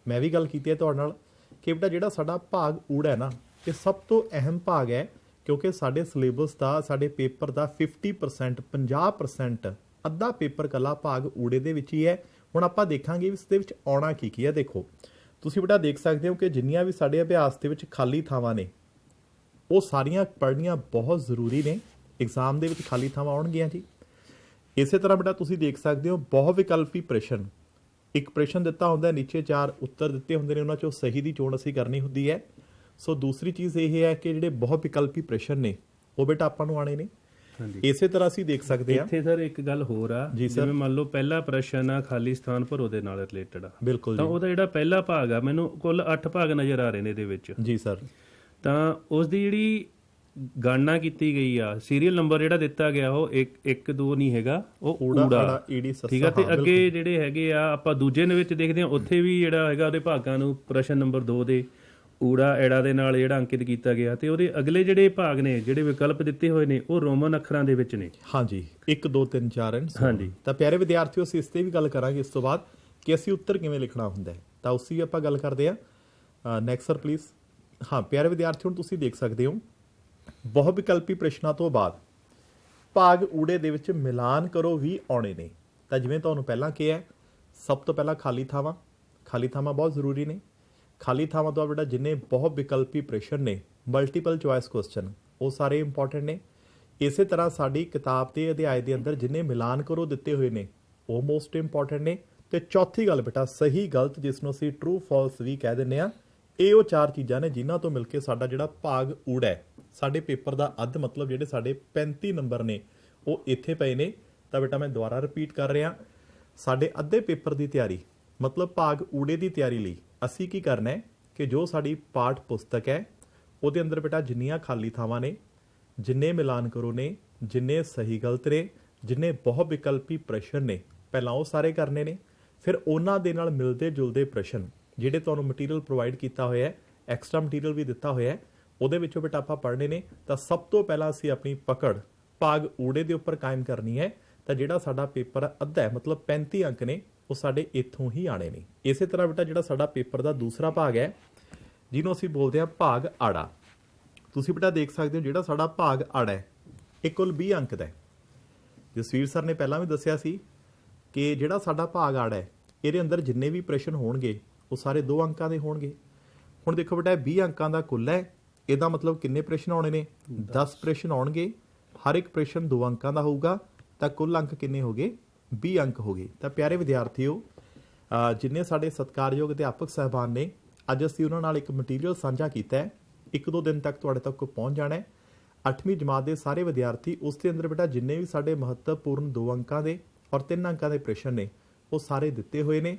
ਮੈਂ ਵੀ ਗੱਲ ਕੀਤੀ ਹੈ ਤੁਹਾਡੇ ਨਾਲ ਕਿ ਬੇਟਾ ਜਿਹੜਾ ਸਾਡਾ ਭਾਗ ਊੜਾ ਹੈ ਨਾ, ਇਹ ਸਭ ਤੋਂ ਅਹਿਮ ਭਾਗ ਹੈ, ਕਿਉਂਕਿ ਸਾਡੇ ਸਿਲੇਬਸ ਦਾ, ਸਾਡੇ ਪੇਪਰ ਦਾ 50% 50% ਅੱਧਾ ਪੇਪਰ ਕੱਲਾ ਭਾਗ ਊੜੇ ਦੇ ਵਿੱਚ ਹੀ ਹੈ। ਹੁਣ ਆਪਾਂ ਦੇਖਾਂਗੇ ਵੀ ਇਸ ਦੇ ਵਿੱਚ ਆਉਣਾ ਕੀ ਹੈ। ਦੇਖੋ ਤੁਸੀਂ ਬੇਟਾ ਦੇਖ ਸਕਦੇ ਹੋ ਕਿ ਜਿੰਨੀਆਂ ਵੀ ਸਾਡੇ ਅਭਿਆਸ ਦੇ ਵਿੱਚ ਖਾਲੀ ਥਾਵਾਂ ਨੇ ਉਹ ਸਾਰੀਆਂ ਪੜ੍ਹਨੀਆਂ ਬਹੁਤ ਜ਼ਰੂਰੀ ਨੇ। ਐਗਜ਼ਾਮ ਦੇ ਵਿੱਚ ਖਾਲੀ ਥਾਵਾਂ ਆਉਣਗੀਆਂ ਜੀ। ਇਸੇ ਤਰ੍ਹਾਂ ਬੇਟਾ ਤੁਸੀਂ ਦੇਖ ਸਕਦੇ ਹੋ ਬਹੁ ਵਿਕਲਪੀ ਪ੍ਰਸ਼ਨ, ਇੱਕ ਪ੍ਰਸ਼ਨ ਦਿੱਤਾ ਹੁੰਦਾ, ਨੀਚੇ 4 ਉੱਤਰ ਦਿੱਤੇ ਹੁੰਦੇ ਨੇ, ਉਹਨਾਂ ਚੋਂ ਸਹੀ ਦੀ ਚੋਣ ਅਸੀਂ ਕਰਨੀ ਹੁੰਦੀ ਹੈ। ਸੋ ਦੂਸਰੀ ਚੀਜ਼ ਇਹ ਹੈ ਕਿ ਜਿਹੜੇ ਬਹੁ ਵਿਕਲਪੀ ਪ੍ਰਸ਼ਨ ਨੇ ਉਹ ਬੇਟਾ ਆਪਾਂ ਨੂੰ ਆਣੇ ਨੇ। ਇਸੇ ਤਰ੍ਹਾਂ ਅਸੀਂ ਦੇਖ ਸਕਦੇ ਹਾਂ ਇੱਥੇ ਸਰ ਇੱਕ ਗੱਲ ਹੋਰ ਆ, ਜਿਵੇਂ ਮੰਨ ਲਓ ਪਹਿਲਾ ਪ੍ਰਸ਼ਨ ਆ ਖਾਲੀ ਸਥਾਨ ਭਰੋ ਦੇ ਨਾਲ ਰਿਲੇਟਡ ਆ, ਬਿਲਕੁਲ ਤਾਂ ਜੀ। ਉਹਦਾ ਜਿਹੜਾ ਪਹਿਲਾ ਭਾਗ ਆ ਮੈਨੂੰ ਕੁੱਲ 8 ਭਾਗ ਨਜ਼ਰ ਆ ਰਹੇ ਨੇ ਇਹਦੇ ਵਿੱਚ ਜੀ ਸਰ। ਤਾਂ ਉਸ ਦੀ ਜਿਹੜੀ ਗਣਨਾ ਕੀਤੀ ਗਈ ਆ, ਸੀਰੀਅਲ ਨੰਬਰ ਜਿਹੜਾ ਦਿੱਤਾ ਗਿਆ ਉਹ 1 2 ਨਹੀਂ ਹੈਗਾ, ਉਹ ਊੜਾ, ਠੀਕ ਆ। ਤੇ ਅੱਗੇ ਜਿਹੜੇ ਹੈਗੇ ਆ ਆਪਾਂ ਦੂਜੇ ਦੇ ਵਿੱਚ ਦੇਖਦੇ ਹਾਂ, ਉੱਥੇ ਵੀ ਜਿਹੜਾ ਹੈਗਾ ਉਹਦੇ ਭਾਗਾਂ ਨੂੰ ਪ੍ਰਸ਼ਨ ਨੰਬਰ 2 ਦੇ ਊੜਾ ਐੜਾ ਦੇ ਨਾਲ ਜਿਹੜਾ ਅੰਕਿਤ ਕੀਤਾ ਗਿਆ, ਤੇ ਉਹਦੇ ਅਗਲੇ ਜਿਹੜੇ ਭਾਗ ਨੇ, ਜਿਹੜੇ ਵਿਕਲਪ ਦਿੱਤੇ ਹੋਏ ਨੇ, ਉਹ ਰੋਮਨ ਅੱਖਰਾਂ ਦੇ ਵਿੱਚ ਨੇ। ਹਾਂਜੀ 1 2 3 4 ਐਂਡ ਹਾਂਜੀ। ਤਾਂ ਪਿਆਰੇ ਵਿਦਿਆਰਥੀਓ ਅਸੀਂ ਇਸ ਤੇ ਵੀ ਗੱਲ ਕਰਾਂਗੇ ਇਸ ਤੋਂ ਬਾਅਦ ਕਿ ਅਸੀਂ ਉੱਤਰ ਕਿਵੇਂ ਲਿਖਣਾ ਹੁੰਦਾ ਹੈ, ਤਾਂ ਉਸ ਦੀ ਆਪਾਂ ਗੱਲ ਕਰਦੇ ਹਾਂ। Next sir please. ਹਾਂ ਪਿਆਰੇ ਵਿਦਿਆਰਥੀਓ, ਤੁਸੀਂ ਦੇਖ ਸਕਦੇ ਹੋ ਬਹੁ ਵਿਕਲਪੀ ਪ੍ਰਸ਼ਨਾਂ ਤੋਂ ਬਾਅਦ ਭਾਗ ਊੜੇ ਦੇ ਵਿੱਚ ਮਿਲਾਨ ਕਰੋ ਵੀ ਆਉਣੇ ਨੇ। ਤਾਂ ਜਿਵੇਂ ਤੁਹਾਨੂੰ ਪਹਿਲਾਂ ਕਿਹਾ, ਸਭ ਤੋਂ ਪਹਿਲਾਂ ਖਾਲੀ ਥਾਵਾਂ ਬਹੁਤ ਜ਼ਰੂਰੀ ਨੇ। ਖਾਲੀ ਥਾਵਾਂ ਤੋਂ ਬੇਟਾ ਜਿੰਨੇ ਬਹੁ ਵਿਕਲਪੀ ਪ੍ਰਸ਼ਨ ਨੇ, ਮਲਟੀਪਲ ਚੁਆਇਸ ਕੁਐਸਚਨ, ਉਹ ਸਾਰੇ ਇੰਪੋਰਟੈਂਟ ਨੇ। ਇਸੇ ਤਰ੍ਹਾਂ ਸਾਡੀ ਕਿਤਾਬ ਦੇ ਅਧਿਆਇ ਦੇ ਅੰਦਰ ਜਿੰਨੇ ਮਿਲਾਨ ਕਰੋ ਦਿੱਤੇ ਹੋਏ ਨੇ ਉਹ ਮੋਸਟ ਇੰਪੋਰਟੈਂਟ ਨੇ। ਤੇ ਚੌਥੀ ਗੱਲ ਬੇਟਾ ਸਹੀ ਗਲਤ, ਜਿਸ ਨੂੰ ਅਸੀਂ ਟਰੂ ਫਾਲਸ ਵੀ ਕਹਿ ਦਿੰਦੇ ਆ, ਇਹ ਉਹ 4 ਚੀਜ਼ਾਂ ਨੇ ਜਿਨ੍ਹਾਂ ਤੋਂ ਮਿਲ ਕੇ ਸਾਡਾ ਜਿਹੜਾ ਭਾਗ ਊੜਾ ਹੈ, ਸਾਡੇ ਪੇਪਰ ਦਾ ਅੱਧ, ਮਤਲਬ ਜਿਹੜੇ ਸਾਡੇ 35 ਨੰਬਰ ਨੇ ਉਹ ਇੱਥੇ ਪਏ ਨੇ। ਤਾਂ ਬੇਟਾ ਮੈਂ ਦੁਬਾਰਾ ਰਿਪੀਟ ਕਰ ਰਿਹਾ, ਸਾਡੇ ਅੱਧੇ ਪੇਪਰ ਦੀ ਤਿਆਰੀ, ਮਤਲਬ ਭਾਗ ਊੜੇ ਦੀ ਤਿਆਰੀ ਲਈ ਅਸੀਂ ਕੀ ਕਰਨਾ ਹੈ ਕਿ ਜੋ ਸਾਡੀ ਪਾਠ ਪੁਸਤਕ ਹੈ ਉਹਦੇ ਅੰਦਰ ਬੇਟਾ ਜਿੰਨੀਆਂ ਖਾਲੀ ਥਾਵਾਂ ਨੇ, ਜਿੰਨੇ ਮਿਲਾਨ ਕਰੋ ਨੇ, ਜਿੰਨੇ ਸਹੀ ਗਲਤ ਨੇ, ਜਿੰਨੇ ਬਹੁ ਵਿਕਲਪੀ ਪ੍ਰਸ਼ਨ ਨੇ, ਪਹਿਲਾਂ ਉਹ ਸਾਰੇ ਕਰਨੇ ਨੇ। ਫਿਰ ਉਹਨਾਂ ਦੇ ਨਾਲ ਮਿਲਦੇ ਜੁਲਦੇ ਪ੍ਰਸ਼ਨ ਜਿਹੜੇ ਤੁਹਾਨੂੰ ਮਟੀਰੀਅਲ ਪ੍ਰੋਵਾਈਡ ਕੀਤਾ ਹੋਇਆ ਹੈ, ਐਕਸਟਰਾ ਮਟੀਰੀਅਲ ਵੀ ਦਿੱਤਾ ਹੋਇਆ ਹੈ, ਉਹਦੇ ਵਿੱਚੋਂ ਬੇਟਾ ਆਪਾਂ ਪੜ੍ਹਨੇ ਨੇ। ਤਾਂ ਸਭ ਤੋਂ ਪਹਿਲਾਂ ਅਸੀਂ ਆਪਣੀ ਪਕੜ ਭਾਗ ਊੜੇ ਦੇ ਉੱਪਰ ਕਾਇਮ ਕਰਨੀ ਹੈ। ਤਾਂ ਜਿਹੜਾ ਸਾਡਾ ਪੇਪਰ ਅੱਧਾ ਹੈ, ਮਤਲਬ 35 ਅੰਕ ਨੇ, ਉਹ ਸਾਡੇ ਇੱਥੋਂ ਹੀ ਆਣੇ ਨੇ। ਇਸੇ ਤਰ੍ਹਾਂ ਬੇਟਾ ਜਿਹੜਾ ਸਾਡਾ ਪੇਪਰ ਦਾ ਦੂਸਰਾ ਭਾਗ ਹੈ, ਜਿਹਨੂੰ ਅਸੀਂ ਬੋਲਦੇ ਹਾਂ ਭਾਗ ਆੜਾ, ਤੁਸੀਂ ਬੇਟਾ ਦੇਖ ਸਕਦੇ ਹੋ ਜਿਹੜਾ ਸਾਡਾ ਭਾਗ ਆੜਾ ਹੈ ਇਹ ਕੁੱਲ 20 ਅੰਕ ਦਾ ਹੈ। ਜਸਵੀਰ ਸਰ ਨੇ ਪਹਿਲਾਂ ਵੀ ਦੱਸਿਆ ਸੀ ਕਿ ਜਿਹੜਾ ਸਾਡਾ ਭਾਗ ਆੜਾ ਹੈ ਇਹਦੇ ਅੰਦਰ ਜਿੰਨੇ ਵੀ ਪ੍ਰਸ਼ਨ ਹੋਣਗੇ ਉਹ ਸਾਰੇ 2 ਅੰਕਾਂ ਦੇ ਹੋਣਗੇ। ਹੁਣ ਦੇਖੋ ਬੇਟਾ 20 ਅੰਕਾਂ ਦਾ ਕੁੱਲ ਹੈ, ਇਹਦਾ ਮਤਲਬ ਕਿੰਨੇ ਪ੍ਰਸ਼ਨ ਆਉਣੇ ਨੇ? 10 ਪ੍ਰਸ਼ਨ ਆਉਣਗੇ। ਹਰ ਇੱਕ ਪ੍ਰਸ਼ਨ 2 ਅੰਕਾਂ ਦਾ ਹੋਊਗਾ। ਤਾਂ ਕੁੱਲ ਅੰਕ ਕਿੰਨੇ ਹੋ ਗਏ? 20 ਅੰਕ ਹੋ ਗਏ। ਤਾਂ ਪਿਆਰੇ ਵਿਦਿਆਰਥੀਓ, ਜਿੰਨੇ ਸਾਡੇ ਸਤਿਕਾਰਯੋਗ ਅਧਿਆਪਕ ਸਾਹਿਬਾਨ ਨੇ, ਅੱਜ ਅਸੀਂ ਉਹਨਾਂ ਨਾਲ ਇੱਕ ਮਟੀਰੀਅਲ ਸਾਂਝਾ ਕੀਤਾ ਹੈ, 1-2 ਦਿਨ ਤੱਕ ਤੁਹਾਡੇ ਤੱਕ ਪਹੁੰਚ ਜਾਣਾ ਹੈ। 8ਵੀਂ ਜਮਾਤ ਦੇ ਸਾਰੇ ਵਿਦਿਆਰਥੀ, ਉਸ ਦੇ ਅੰਦਰ ਬੇਟਾ ਜਿੰਨੇ ਵੀ ਸਾਡੇ ਮਹੱਤਵਪੂਰਨ 2 ਅੰਕਾਂ ਦੇ ਔਰ 3 ਅੰਕਾਂ ਦੇ ਪ੍ਰਸ਼ਨ ਨੇ ਉਹ ਸਾਰੇ ਦਿੱਤੇ ਹੋਏ ਨੇ।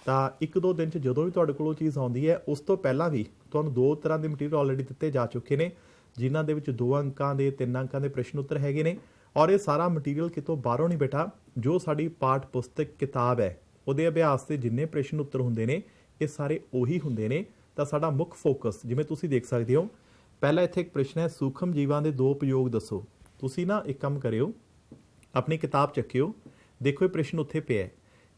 ਤਾਂ 1-2 ਦਿਨ 'ਚ ਜਦੋਂ ਵੀ ਤੁਹਾਡੇ ਕੋਲ ਉਹ ਚੀਜ਼ ਆਉਂਦੀ ਹੈ, ਉਸ ਤੋਂ ਪਹਿਲਾਂ ਵੀ ਤੁਹਾਨੂੰ 2 ਤਰ੍ਹਾਂ ਦੇ ਮਟੀਰੀਅਲ ਆਲਰੇਡੀ ਦਿੱਤੇ ਜਾ ਚੁੱਕੇ ਨੇ, ਜਿਨ੍ਹਾਂ ਦੇ ਵਿੱਚ 2 ਅੰਕਾਂ ਦੇ 3 ਅੰਕਾਂ ਦੇ ਪ੍ਰਸ਼ਨ ਉੱਤਰ ਹੈਗੇ ਨੇ। ਔਰ ਇਹ ਸਾਰਾ ਮਟੀਰੀਅਲ ਕਿਤੋਂ ਬਾਹਰੋਂ ਨਹੀਂ ਬੇਟਾ, ਜੋ ਸਾਡੀ ਪਾਠ ਪੁਸਤਕ ਕਿਤਾਬ ਹੈ ਉਹਦੇ ਅਭਿਆਸ ਦੇ ਜਿੰਨੇ ਪ੍ਰਸ਼ਨ ਉੱਤਰ ਹੁੰਦੇ ਨੇ ਇਹ ਸਾਰੇ ਉਹੀ ਹੁੰਦੇ ਨੇ। ਤਾਂ ਸਾਡਾ ਮੁੱਖ ਫੋਕਸ, ਜਿਵੇਂ ਤੁਸੀਂ ਦੇਖ ਸਕਦੇ ਹੋ, ਪਹਿਲਾ ਇੱਥੇ ਇੱਕ ਪ੍ਰਸ਼ਨ ਹੈ, ਸੂਖਮ ਜੀਵਾਂ ਦੇ 2 ਉਪਯੋਗ ਦੱਸੋ। ਤੁਸੀਂ ਨਾ ਇੱਕ ਕੰਮ ਕਰਿਓ, ਆਪਣੀ ਕਿਤਾਬ ਚੱਕਿਓ, ਦੇਖੋ ਇਹ ਪ੍ਰਸ਼ਨ ਉੱਥੇ ਪਿਆ ਹੈ।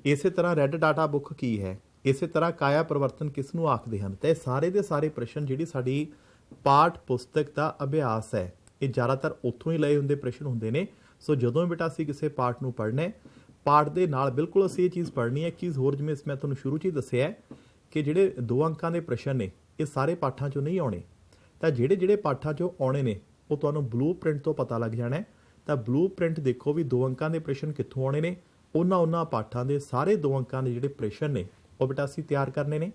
ਇਸੇ ਤਰ੍ਹਾਂ ਰੈੱਡ ਡਾਟਾ ਬੁੱਕ ਕੀ ਹੈ, ਇਸੇ ਤਰ੍ਹਾਂ ਕਾਇਆ ਪਰਿਵਰਤਨ ਕਿਸ ਨੂੰ ਆਖਦੇ ਹਨ। ਤਾਂ ਇਹ ਸਾਰੇ ਦੇ ਸਾਰੇ ਪ੍ਰਸ਼ਨ ਜਿਹੜੀ ਸਾਡੀ ਪਾਠ ਪੁਸਤਕ ਦਾ ਅਭਿਆਸ ਹੈ, ਇਹ ਜ਼ਿਆਦਾਤਰ ਉੱਥੋਂ ਹੀ ਲਏ ਹੁੰਦੇ ਪ੍ਰਸ਼ਨ ਹੁੰਦੇ ਨੇ। ਸੋ ਜਦੋਂ ਵੀ ਬੇਟਾ ਅਸੀਂ ਕਿਸੇ ਪਾਠ ਨੂੰ ਪੜ੍ਹਨਾ ਹੈ, ਪਾਠ ਦੇ ਨਾਲ ਬਿਲਕੁਲ ਅਸੀਂ ਇਹ ਚੀਜ਼ ਪੜ੍ਹਨੀ ਹੈ। ਇੱਕ ਚੀਜ਼ ਹੋਰ, ਜਿਵੇਂ ਮੈਂ ਤੁਹਾਨੂੰ ਸ਼ੁਰੂ 'ਚ ਹੀ ਦੱਸਿਆ ਕਿ ਜਿਹੜੇ 2 ਅੰਕਾਂ ਦੇ ਪ੍ਰਸ਼ਨ ਨੇ ਇਹ ਸਾਰੇ ਪਾਠਾਂ 'ਚੋਂ ਨਹੀਂ ਆਉਣੇ। ਤਾਂ ਜਿਹੜੇ ਪਾਠਾਂ 'ਚੋਂ ਆਉਣੇ ਨੇ ਉਹ ਤੁਹਾਨੂੰ ਬਲੂ ਪ੍ਰਿੰਟ ਤੋਂ ਪਤਾ ਲੱਗ ਜਾਣਾ ਹੈ। ਤਾਂ ਬਲੂ ਪ੍ਰਿੰਟ ਦੇਖੋ ਵੀ 2 ਅੰਕਾਂ ਦੇ ਪ੍ਰਸ਼ਨ ਕਿੱਥੋਂ ਆਉਣੇ ਨੇ, ਉਹਨਾਂ ਪਾਠਾਂ ਦੇ ਸਾਰੇ 2 ਅੰਕਾਂ ਦੇ ਜਿਹੜੇ ਪ੍ਰਸ਼ਨ ਨੇ ਉਹ ਬੇਟਾ ਅਸੀਂ ਤਿਆਰ ਕਰਨੇ ਨੇ।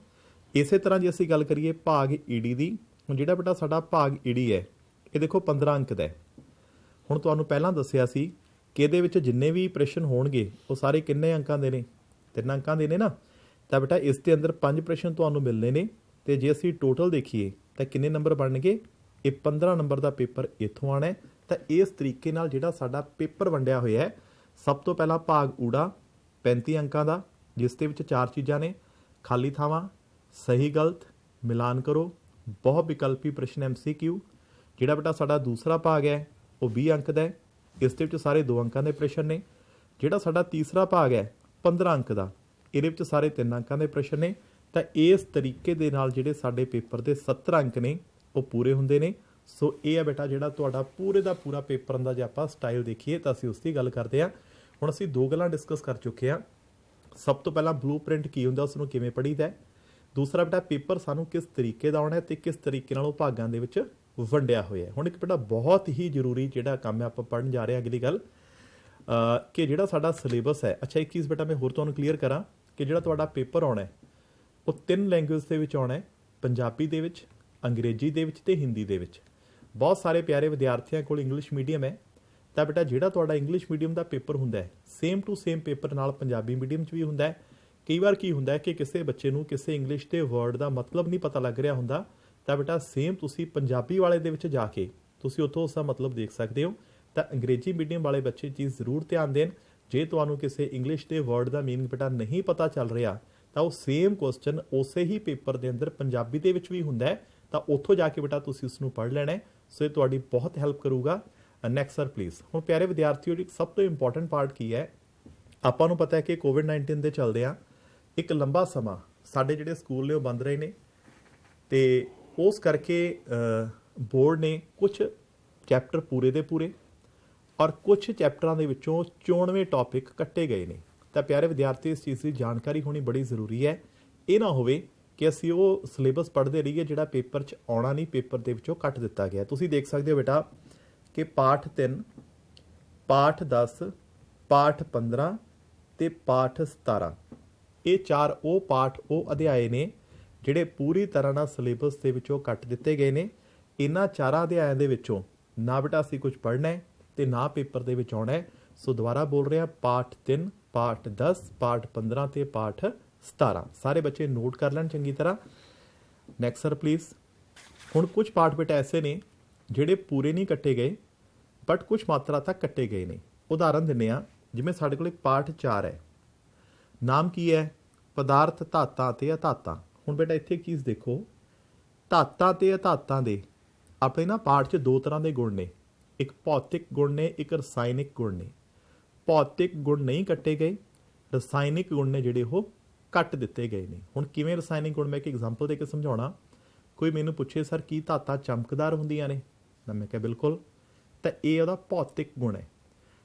ਇਸੇ ਤਰ੍ਹਾਂ ਜੇ ਅਸੀਂ ਗੱਲ ਕਰੀਏ ਭਾਗ ਈਡੀ ਦੀ, ਹੁਣ ਜਿਹੜਾ ਬੇਟਾ ਸਾਡਾ ਭਾਗ ਈਡੀ ਹੈ ਇਹ ਦੇਖੋ 15 ਅੰਕ ਦਾ ਹੈ। ਹੁਣ ਤੁਹਾਨੂੰ ਪਹਿਲਾਂ ਦੱਸਿਆ ਸੀ ਕਿ ਇਹਦੇ ਵਿੱਚ ਜਿੰਨੇ ਵੀ ਪ੍ਰਸ਼ਨ ਹੋਣਗੇ ਉਹ ਸਾਰੇ ਕਿੰਨੇ ਅੰਕਾਂ ਦੇ ਨੇ? 3 ਅੰਕਾਂ ਦੇ ਨੇ ਨਾ। ਤਾਂ ਬੇਟਾ ਇਸ ਦੇ ਅੰਦਰ 5 ਪ੍ਰਸ਼ਨ ਤੁਹਾਨੂੰ ਮਿਲਨੇ ਨੇ। ਤੇ ਜੇ ਅਸੀਂ ਟੋਟਲ ਦੇਖੀਏ ਤਾਂ ਕਿੰਨੇ ਨੰਬਰ ਬਣਨਗੇ? ਇਹ 15 ਨੰਬਰ ਦਾ ਪੇਪਰ ਇੱਥੋਂ ਆਣਾ ਹੈ। ਤਾਂ ਇਸ ਤਰੀਕੇ ਨਾਲ ਜਿਹੜਾ ਸਾਡਾ ਪੇਪਰ ਵੰਡਿਆ ਹੋਇਆ ਹੈ, ਸਭ ਤੋਂ ਪਹਿਲਾਂ ਭਾਗ ਊੜਾ 35 ਅੰਕਾਂ ਦਾ, ਜਿਸ ਦੇ ਵਿੱਚ 4 ਚੀਜ਼ਾਂ ਨੇ, ਖਾਲੀ ਥਾਵਾਂ, ਸਹੀ ਗਲਤ, ਮਿਲਾਨ ਕਰੋ, ਬਹੁ ਵਿਕਲਪੀ ਪ੍ਰਸ਼ਨ MCQ। ਜਿਹੜਾ ਬੇਟਾ ਸਾਡਾ ਦੂਸਰਾ ਭਾਗ ਹੈ ਉਹ 20 ਅੰਕ ਦਾ ਹੈ। ਇਸ ਦੇ ਵਿੱਚ ਸਾਰੇ 2 ਅੰਕਾਂ ਦੇ ਪ੍ਰਸ਼ਨ ਨੇ। ਜਿਹੜਾ ਸਾਡਾ ਤੀਸਰਾ ਭਾਗ ਹੈ 15 ਅੰਕ ਦਾ, ਇਹਦੇ ਵਿੱਚ ਸਾਰੇ 3 ਅੰਕਾਂ ਦੇ ਪ੍ਰਸ਼ਨ ਨੇ। ਤਾਂ ਇਸ ਤਰੀਕੇ ਦੇ ਨਾਲ ਜਿਹੜੇ ਸਾਡੇ ਪੇਪਰ ਦੇ 70 ਅੰਕ ਨੇ ਉਹ ਪੂਰੇ ਹੁੰਦੇ ਨੇ। ਸੋ ਇਹ ਹੈ ਬੇਟਾ ਜਿਹੜਾ ਤੁਹਾਡਾ ਪੂਰੇ ਦਾ ਪੂਰਾ ਪੇਪਰ ਦਾ ਜੇ ਆਪਾਂ ਸਟਾਈਲ ਦੇਖੀਏ ਤਾਂ ਅਸੀਂ ਉਸ ਦੀ ਗੱਲ ਕਰਦੇ ਹਾਂ। ਹੁਣ ਅਸੀਂ 2 ਗੱਲਾਂ ਡਿਸਕਸ ਕਰ ਚੁੱਕੇ ਹਾਂ। ਸਭ ਤੋਂ ਪਹਿਲਾਂ ਬਲੂਪ੍ਰਿੰਟ ਕੀ ਹੁੰਦਾ, ਉਸ ਨੂੰ ਕਿਵੇਂ ਪੜ੍ਹੀਦਾ ਹੈ। ਦੂਸਰਾ ਬੇਟਾ ਪੇਪਰ ਸਾਨੂੰ ਕਿਸ ਤਰੀਕੇ ਦਾ ਆਉਣਾ ਹੈ ਤੇ ਕਿਸ ਤਰੀਕੇ ਨਾਲ ਉਹ ਭਾਗਾਂ ਦੇ ਵਿੱਚ ਵੰਡਿਆ ਹੋਇਆ ਹੈ। ਹੁਣ ਇੱਕ ਬੇਟਾ ਬਹੁਤ ਹੀ ਜ਼ਰੂਰੀ ਜਿਹੜਾ ਕੰਮ ਹੈ ਆਪਾਂ ਪੜ੍ਹਨ ਜਾ ਰਹੇ ਹਾਂ ਅਗਲੀ ਗੱਲ, ਕਿ ਜਿਹੜਾ ਸਾਡਾ ਸਿਲੇਬਸ ਹੈ। ਅੱਛਾ, ਇੱਕ ਚੀਜ਼ ਬੇਟਾ ਮੈਂ ਹੋਰ ਤੁਹਾਨੂੰ ਕਲੀਅਰ ਕਰਾਂ ਕਿ ਜਿਹੜਾ ਤੁਹਾਡਾ ਪੇਪਰ ਆਉਣਾ ਹੈ ਉਹ 3 ਲੈਂਗੁਏਜ ਦੇ ਵਿੱਚ ਆਉਣਾ ਹੈ, ਪੰਜਾਬੀ ਦੇ ਵਿੱਚ, ਅੰਗਰੇਜ਼ੀ ਦੇ ਵਿੱਚ ਤੇ ਹਿੰਦੀ ਦੇ ਵਿੱਚ। ਬਹੁਤ ਸਾਰੇ ਪਿਆਰੇ ਵਿਦਿਆਰਥੀਆਂ ਕੋਲ ਇੰਗਲਿਸ਼ ਮੀਡੀਅਮ ਹੈ, ਤਾਂ ਬੇਟਾ ਜਿਹੜਾ ਤੁਹਾਡਾ ਇੰਗਲਿਸ਼ ਮੀਡੀਅਮ ਦਾ ਪੇਪਰ ਹੁੰਦਾ ਹੈ ਸੇਮ ਟੂ ਸੇਮ ਪੇਪਰ ਨਾਲ ਪੰਜਾਬੀ ਮੀਡੀਅਮ 'ਚ ਵੀ ਹੁੰਦਾ ਹੈ। ਕਈ ਵਾਰ ਕੀ ਹੁੰਦਾ ਹੈ ਕਿ ਕਿਸੇ ਬੱਚੇ ਨੂੰ ਕਿਸੇ ਇੰਗਲਿਸ਼ ਦੇ ਵਰਡ ਦਾ ਮਤਲਬ ਨਹੀਂ ਪਤਾ ਲੱਗ ਰਿਹਾ ਹੁੰਦਾ, ਤਾਂ ਬੇਟਾ ਸੇਮ ਤੁਸੀਂ ਪੰਜਾਬੀ ਵਾਲੇ ਦੇ ਵਿੱਚ ਜਾ ਕੇ ਤੁਸੀਂ ਉੱਥੋਂ ਉਸ ਦਾ ਮਤਲਬ ਦੇਖ ਸਕਦੇ ਹੋ। ਤਾਂ ਅੰਗਰੇਜ਼ੀ ਮੀਡੀਅਮ ਵਾਲੇ ਬੱਚੇ ਚੀਜ਼ ਜ਼ਰੂਰ ਧਿਆਨ ਦੇਣ। ਜੇ ਤੁਹਾਨੂੰ ਕਿਸੇ ਇੰਗਲਿਸ਼ ਦੇ ਵਰਡ ਦਾ ਮੀਨਿੰਗ ਬੇਟਾ ਨਹੀਂ ਪਤਾ ਚੱਲ ਰਿਹਾ ਤਾਂ ਉਹ ਸੇਮ ਕੁਐਸਚਨ ਉਸੇ ਹੀ ਪੇਪਰ ਦੇ ਅੰਦਰ ਪੰਜਾਬੀ ਦੇ ਵਿੱਚ ਵੀ ਹੁੰਦਾ ਹੈ, ਤਾਂ ਉੱਥੋਂ ਜਾ ਕੇ ਬੇਟਾ ਤੁਸੀਂ ਉਸ ਨੂੰ ਪੜ੍ਹ ਲੈਣਾ ਹੈ। ਸੋ ਇਹ ਤੁਹਾਡੀ ਬਹੁਤ ਹੈਲਪ ਕਰੂਗਾ। Next sir please. ਹੁਣ ਪਿਆਰੇ ਵਿਦਿਆਰਥੀਓ, ਇੱਕ ਸਭ ਤੋਂ ਇੰਪੋਰਟੈਂਟ ਪਾਰਟ ਕੀ ਹੈ, ਆਪਾਂ ਨੂੰ ਪਤਾ ਹੈ ਕਿ ਕੋਵਿਡ-19 ਦੇ ਚੱਲਦੇ ਆ ਇੱਕ ਲੰਬਾ ਸਮਾਂ ਸਾਡੇ ਜਿਹੜੇ ਸਕੂਲ ਨੇ ਉਹ ਬੰਦ ਰਹੇ ਨੇ, ਤੇ ਉਸ ਕਰਕੇ ਬੋਰਡ ਨੇ ਕੁਝ ਚੈਪਟਰ ਪੂਰੇ ਦੇ ਪੂਰੇ ਔਰ ਕੁਝ ਚੈਪਟਰਾਂ ਦੇ ਵਿੱਚੋਂ 94 ਟੌਪਿਕ ਕੱਟੇ ਗਏ ਨੇ। ਤਾਂ ਪਿਆਰੇ ਵਿਦਿਆਰਥੀ, ਇਸ ਚੀਜ਼ ਦੀ ਜਾਣਕਾਰੀ ਹੋਣੀ ਬੜੀ ਜ਼ਰੂਰੀ ਹੈ। ਇਹ ਨਾ ਹੋਵੇ ਕਿ ਅਸੀਂ ਉਹ ਸਿਲੇਬਸ ਪੜ੍ਹਦੇ ਰਹੀਏ ਜਿਹੜਾ ਪੇਪਰ 'ਚ ਆਉਣਾ ਨਹੀਂ, ਪੇਪਰ ਦੇ ਵਿੱਚੋਂ ਕੱਟ ਦਿੱਤਾ ਗਿਆ। ਤੁਸੀਂ ਦੇਖ ਸਕਦੇ ਹੋ ਬੇਟਾ ਕਿ ਪਾਠ 3, ਪਾਠ 10, ਪਾਠ 15 ਤੇ ਪਾਠ 17, ਇਹ 4 ਉਹ ਪਾਠ ਉਹ ਅਧਿਆਏ ਨੇ ਜਿਹੜੇ ਪੂਰੀ ਤਰ੍ਹਾਂ ਨਾਲ ਸਿਲੇਬਸ ਦੇ ਵਿੱਚੋਂ ਕੱਟ ਦਿੱਤੇ ਗਏ ਨੇ। ਇਹਨਾਂ 4 ਅਧਿਆਇਆਂ ਦੇ ਵਿੱਚੋਂ ਨਾ ਬੇਟਾ ਅਸੀਂ ਕੁਝ ਪੜ੍ਹਨਾ ਹੈ ਤੇ ਨਾ ਪੇਪਰ ਦੇ ਵਿੱਚ ਆਉਣਾ ਹੈ। ਸੋ ਦੁਬਾਰਾ ਬੋਲ ਰਹੇ ਹਾਂ, ਪਾਠ 3, ਪਾਠ 10, ਪਾਠ 15 ਤੇ ਪਾਠ 17। ਸਾਰੇ ਬੱਚੇ ਨੋਟ ਕਰ ਲੈਣ ਚੰਗੀ ਤਰ੍ਹਾਂ। Next sir please. ਹੁਣ ਕੁਝ ਪਾਠ ਬੇਟਾ ਐਸੇ ਨੇ ਜਿਹੜੇ ਪੂਰੇ ਨਹੀਂ ਕੱਟੇ ਗਏ ਬਟ ਕੁਝ ਮਾਤਰਾ ਤੱਕ ਕੱਟੇ ਗਏ ਨੇ। ਉਦਾਹਰਨ ਦਿੰਦੇ ਹਾਂ, ਜਿਵੇਂ ਸਾਡੇ ਕੋਲ ਇੱਕ ਪਾਠ 4 ਹੈ, ਨਾਮ ਕੀ ਹੈ, ਪਦਾਰਥ, ਧਾਤਾਂ ਤੇ ਅਧਾਤਾਂ। ਹੁਣ ਬੇਟਾ ਇੱਥੇ ਇੱਕ ਚੀਜ਼ ਦੇਖੋ, ਧਾਤਾਂ ਤੇ ਅਧਾਤਾਂ ਦੇ ਆਪਣੇ ਨਾ ਪਾਠ 'ਚ 2 ਤਰ੍ਹਾਂ ਦੇ ਗੁਣ ਨੇ, ਇੱਕ ਭੌਤਿਕ ਗੁਣ ਨੇ, ਇੱਕ ਰਸਾਇਣਿਕ ਗੁਣ ਨੇ। ਭੌਤਿਕ ਗੁਣ ਨਹੀਂ ਕੱਟੇ ਗਏ, ਰਸਾਇਣਿਕ ਗੁਣ ਨੇ ਜਿਹੜੇ ਉਹ ਕੱਟ ਦਿੱਤੇ ਗਏ ਨੇ। ਹੁਣ ਕਿਵੇਂ ਰਸਾਇਣਿਕ ਗੁਣ, ਮੈਂ ਇੱਕ ਐਗਜ਼ਾਮਪਲ ਦੇ ਕੇ ਸਮਝਾਉਣਾ। ਕੋਈ ਮੈਨੂੰ ਪੁੱਛੇ ਸਰ ਕੀ ਧਾਤਾਂ ਚਮਕਦਾਰ ਹੁੰਦੀਆਂ ਨੇ, ਤਾਂ ਮੈਂ ਕਿਹਾ ਬਿਲਕੁਲ, ਤਾਂ ਇਹ ਉਹਦਾ ਭੌਤਿਕ ਗੁਣ ਹੈ।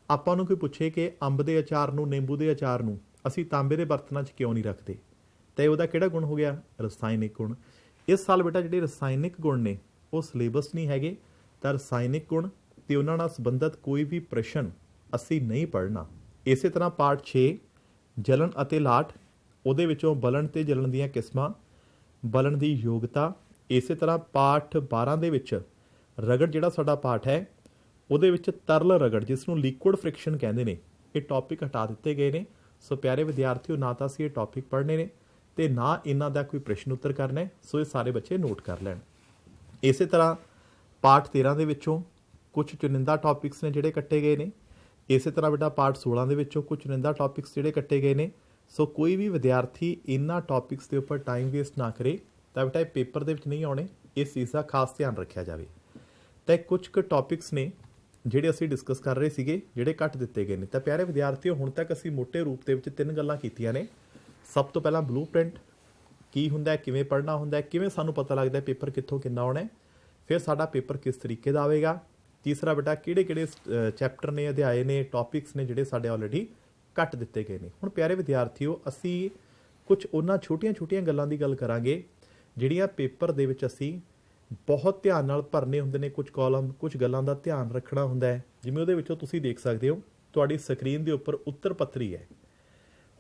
ਆਪਾਂ ਨੂੰ ਕੋਈ ਪੁੱਛੇ ਕਿ ਅੰਬ ਦੇ ਅਚਾਰ ਨੂੰ, ਨਿੰਬੂ ਦੇ ਅਚਾਰ ਨੂੰ ਅਸੀਂ ਤਾਂਬੇ ਦੇ ਬਰਤਨਾਂ 'ਚ ਕਿਉਂ ਨਹੀਂ ਰੱਖਦੇ, ਤਾਂ ਇਹ ਉਹਦਾ ਕਿਹੜਾ ਗੁਣ ਹੋ ਗਿਆ, ਰਸਾਇਣਿਕ ਗੁਣ। ਇਸ ਸਾਲ ਬੇਟਾ ਜਿਹੜੇ ਰਸਾਇਣਿਕ ਗੁਣ ਨੇ ਉਹ ਸਿਲੇਬਸ ਨਹੀਂ ਹੈਗੇ, ਤਾਂ ਰਸਾਇਣਿਕ ਗੁਣ ਤੇ ਉਹਨਾਂ ਨਾਲ ਸੰਬੰਧਿਤ ਕੋਈ ਵੀ ਪ੍ਰਸ਼ਨ ਅਸੀਂ ਨਹੀਂ ਪੜ੍ਹਨਾ। ਇਸੇ ਤਰ੍ਹਾਂ ਪਾਠ 6 ਜਲਨ ਅਤੇ ਲਾਟ, ਉਹਦੇ ਵਿੱਚੋਂ ਬਲਨ ਤੇ ਜਲਨ ਦੀਆਂ ਕਿਸਮਾਂ, ਬਲਨ ਦੀ ਯੋਗਤਾ। ਇਸੇ ਤਰ੍ਹਾਂ ਪਾਠ 12 ਦੇ ਵਿੱਚ ਰਗੜ ਜਿਹੜਾ ਸਾਡਾ ਪਾਠ ਹੈ ਉਹਦੇ ਵਿੱਚ ਤਰਲ ਰਗੜ, ਜਿਸ ਨੂੰ ਲਿਕੁਇਡ ਫ੍ਰਿਕਸ਼ਨ ਕਹਿੰਦੇ ਨੇ, ਇਹ ਟੌਪਿਕ ਹਟਾ ਦਿੱਤੇ ਗਏ ਨੇ। ਸੋ ਪਿਆਰੇ ਵਿਦਿਆਰਥੀਓ, ਨਾ ਤਾਂ ਅਸੀਂ ਇਹ ਟੌਪਿਕ ਪੜ੍ਹਨੇ ਨੇ ਤੇ ਨਾ ਇਹਨਾਂ ਦਾ ਕੋਈ ਪ੍ਰਸ਼ਨ ਉੱਤਰ ਕਰਨਾ ਹੈ। ਸੋ ਇਹ ਸਾਰੇ ਬੱਚੇ ਨੋਟ ਕਰ ਲੈਣ। ਇਸੇ ਤਰ੍ਹਾਂ ਪਾਠ 13 ਦੇ ਵਿੱਚੋਂ ਕੁਝ ਚੁਣਿੰਦਾ ਟੌਪਿਕਸ ਨੇ ਜਿਹੜੇ ਕੱਟੇ ਗਏ ਨੇ। ਇਸੇ ਤਰ੍ਹਾਂ ਬੇਟਾ ਪਾਠ 16 ਦੇ ਵਿੱਚੋਂ ਕੁਝ ਚੁਣਿੰਦਾ ਟੌਪਿਕਸ ਜਿਹੜੇ ਕੱਟੇ ਗਏ ਨੇ। ਸੋ ਕੋਈ ਵੀ ਵਿਦਿਆਰਥੀ ਇਹਨਾਂ ਟੌਪਿਕਸ ਦੇ ਉੱਪਰ ਟਾਈਮ ਵੇਸਟ ਨਾ ਕਰੇ, ਤਾਂ ਬੇਟਾ ਇਹ ਪੇਪਰ ਦੇ ਵਿੱਚ ਨਹੀਂ ਆਉਣੇ, ਇਸ ਚੀਜ਼ ਦਾ ਖਾਸ ਧਿਆਨ ਰੱਖਿਆ ਜਾਵੇ। ਤਾਂ ਕੁਝ ਕੁ ਟੌਪਿਕਸ ਨੇ ਜਿਹੜੇ ਅਸੀਂ ਡਿਸਕਸ ਕਰ ਰਹੇ ਸੀਗੇ ਜਿਹੜੇ ਕੱਟ ਦਿੱਤੇ ਗਏ ਨੇ। ਤਾਂ ਪਿਆਰੇ ਵਿਦਿਆਰਥੀਓ, ਹੁਣ ਤੱਕ ਅਸੀਂ ਮੋਟੇ ਰੂਪ ਦੇ ਵਿੱਚ 3 ਗੱਲਾਂ ਕੀਤੀਆਂ ਨੇ। ਸਭ ਤੋਂ ਪਹਿਲਾਂ ਬਲੂਪ੍ਰਿੰਟ ਕੀ ਹੁੰਦਾ, ਕਿਵੇਂ ਪੜ੍ਹਨਾ ਹੁੰਦਾ, ਕਿਵੇਂ ਸਾਨੂੰ ਪਤਾ ਲੱਗਦਾ ਪੇਪਰ ਕਿੱਥੋਂ ਕਿੰਨਾ ਆਉਣਾ, ਫਿਰ ਸਾਡਾ ਪੇਪਰ ਕਿਸ ਤਰੀਕੇ ਦਾ ਆਵੇਗਾ। ਤੀਸਰਾ ਬੇਟਾ ਕਿਹੜੇ ਚੈਪਟਰ ਨੇ, ਅਧਿਆਏ ਨੇ, ਟੌਪਿਕਸ ਨੇ ਜਿਹੜੇ ਸਾਡੇ ਆਲਰੇਡੀ ਕੱਟ ਦਿੱਤੇ ਗਏ ਨੇ। ਹੁਣ ਪਿਆਰੇ ਵਿਦਿਆਰਥੀਓ, ਅਸੀਂ ਕੁਝ ਉਹਨਾਂ ਛੋਟੀਆਂ ਗੱਲਾਂ ਦੀ ਗੱਲ ਕਰਾਂਗੇ ਜਿਹੜੀਆਂ ਪੇਪਰ ਦੇ ਵਿੱਚ ਅਸੀਂ ਬਹੁਤ ਧਿਆਨ ਨਾਲ ਭਰਨੇ ਹੁੰਦੇ ਨੇ। ਕੁਝ ਕਾਲਮ, ਕੁਝ ਗੱਲਾਂ ਦਾ ਧਿਆਨ ਰੱਖਣਾ ਹੁੰਦਾ ਹੈ। ਜਿਵੇਂ ਉਹਦੇ ਵਿੱਚੋਂ ਤੁਸੀਂ ਦੇਖ ਸਕਦੇ ਹੋ, ਤੁਹਾਡੀ ਸਕਰੀਨ ਦੇ ਉੱਪਰ ਉੱਤਰ ਪੱਤਰੀ ਹੈ।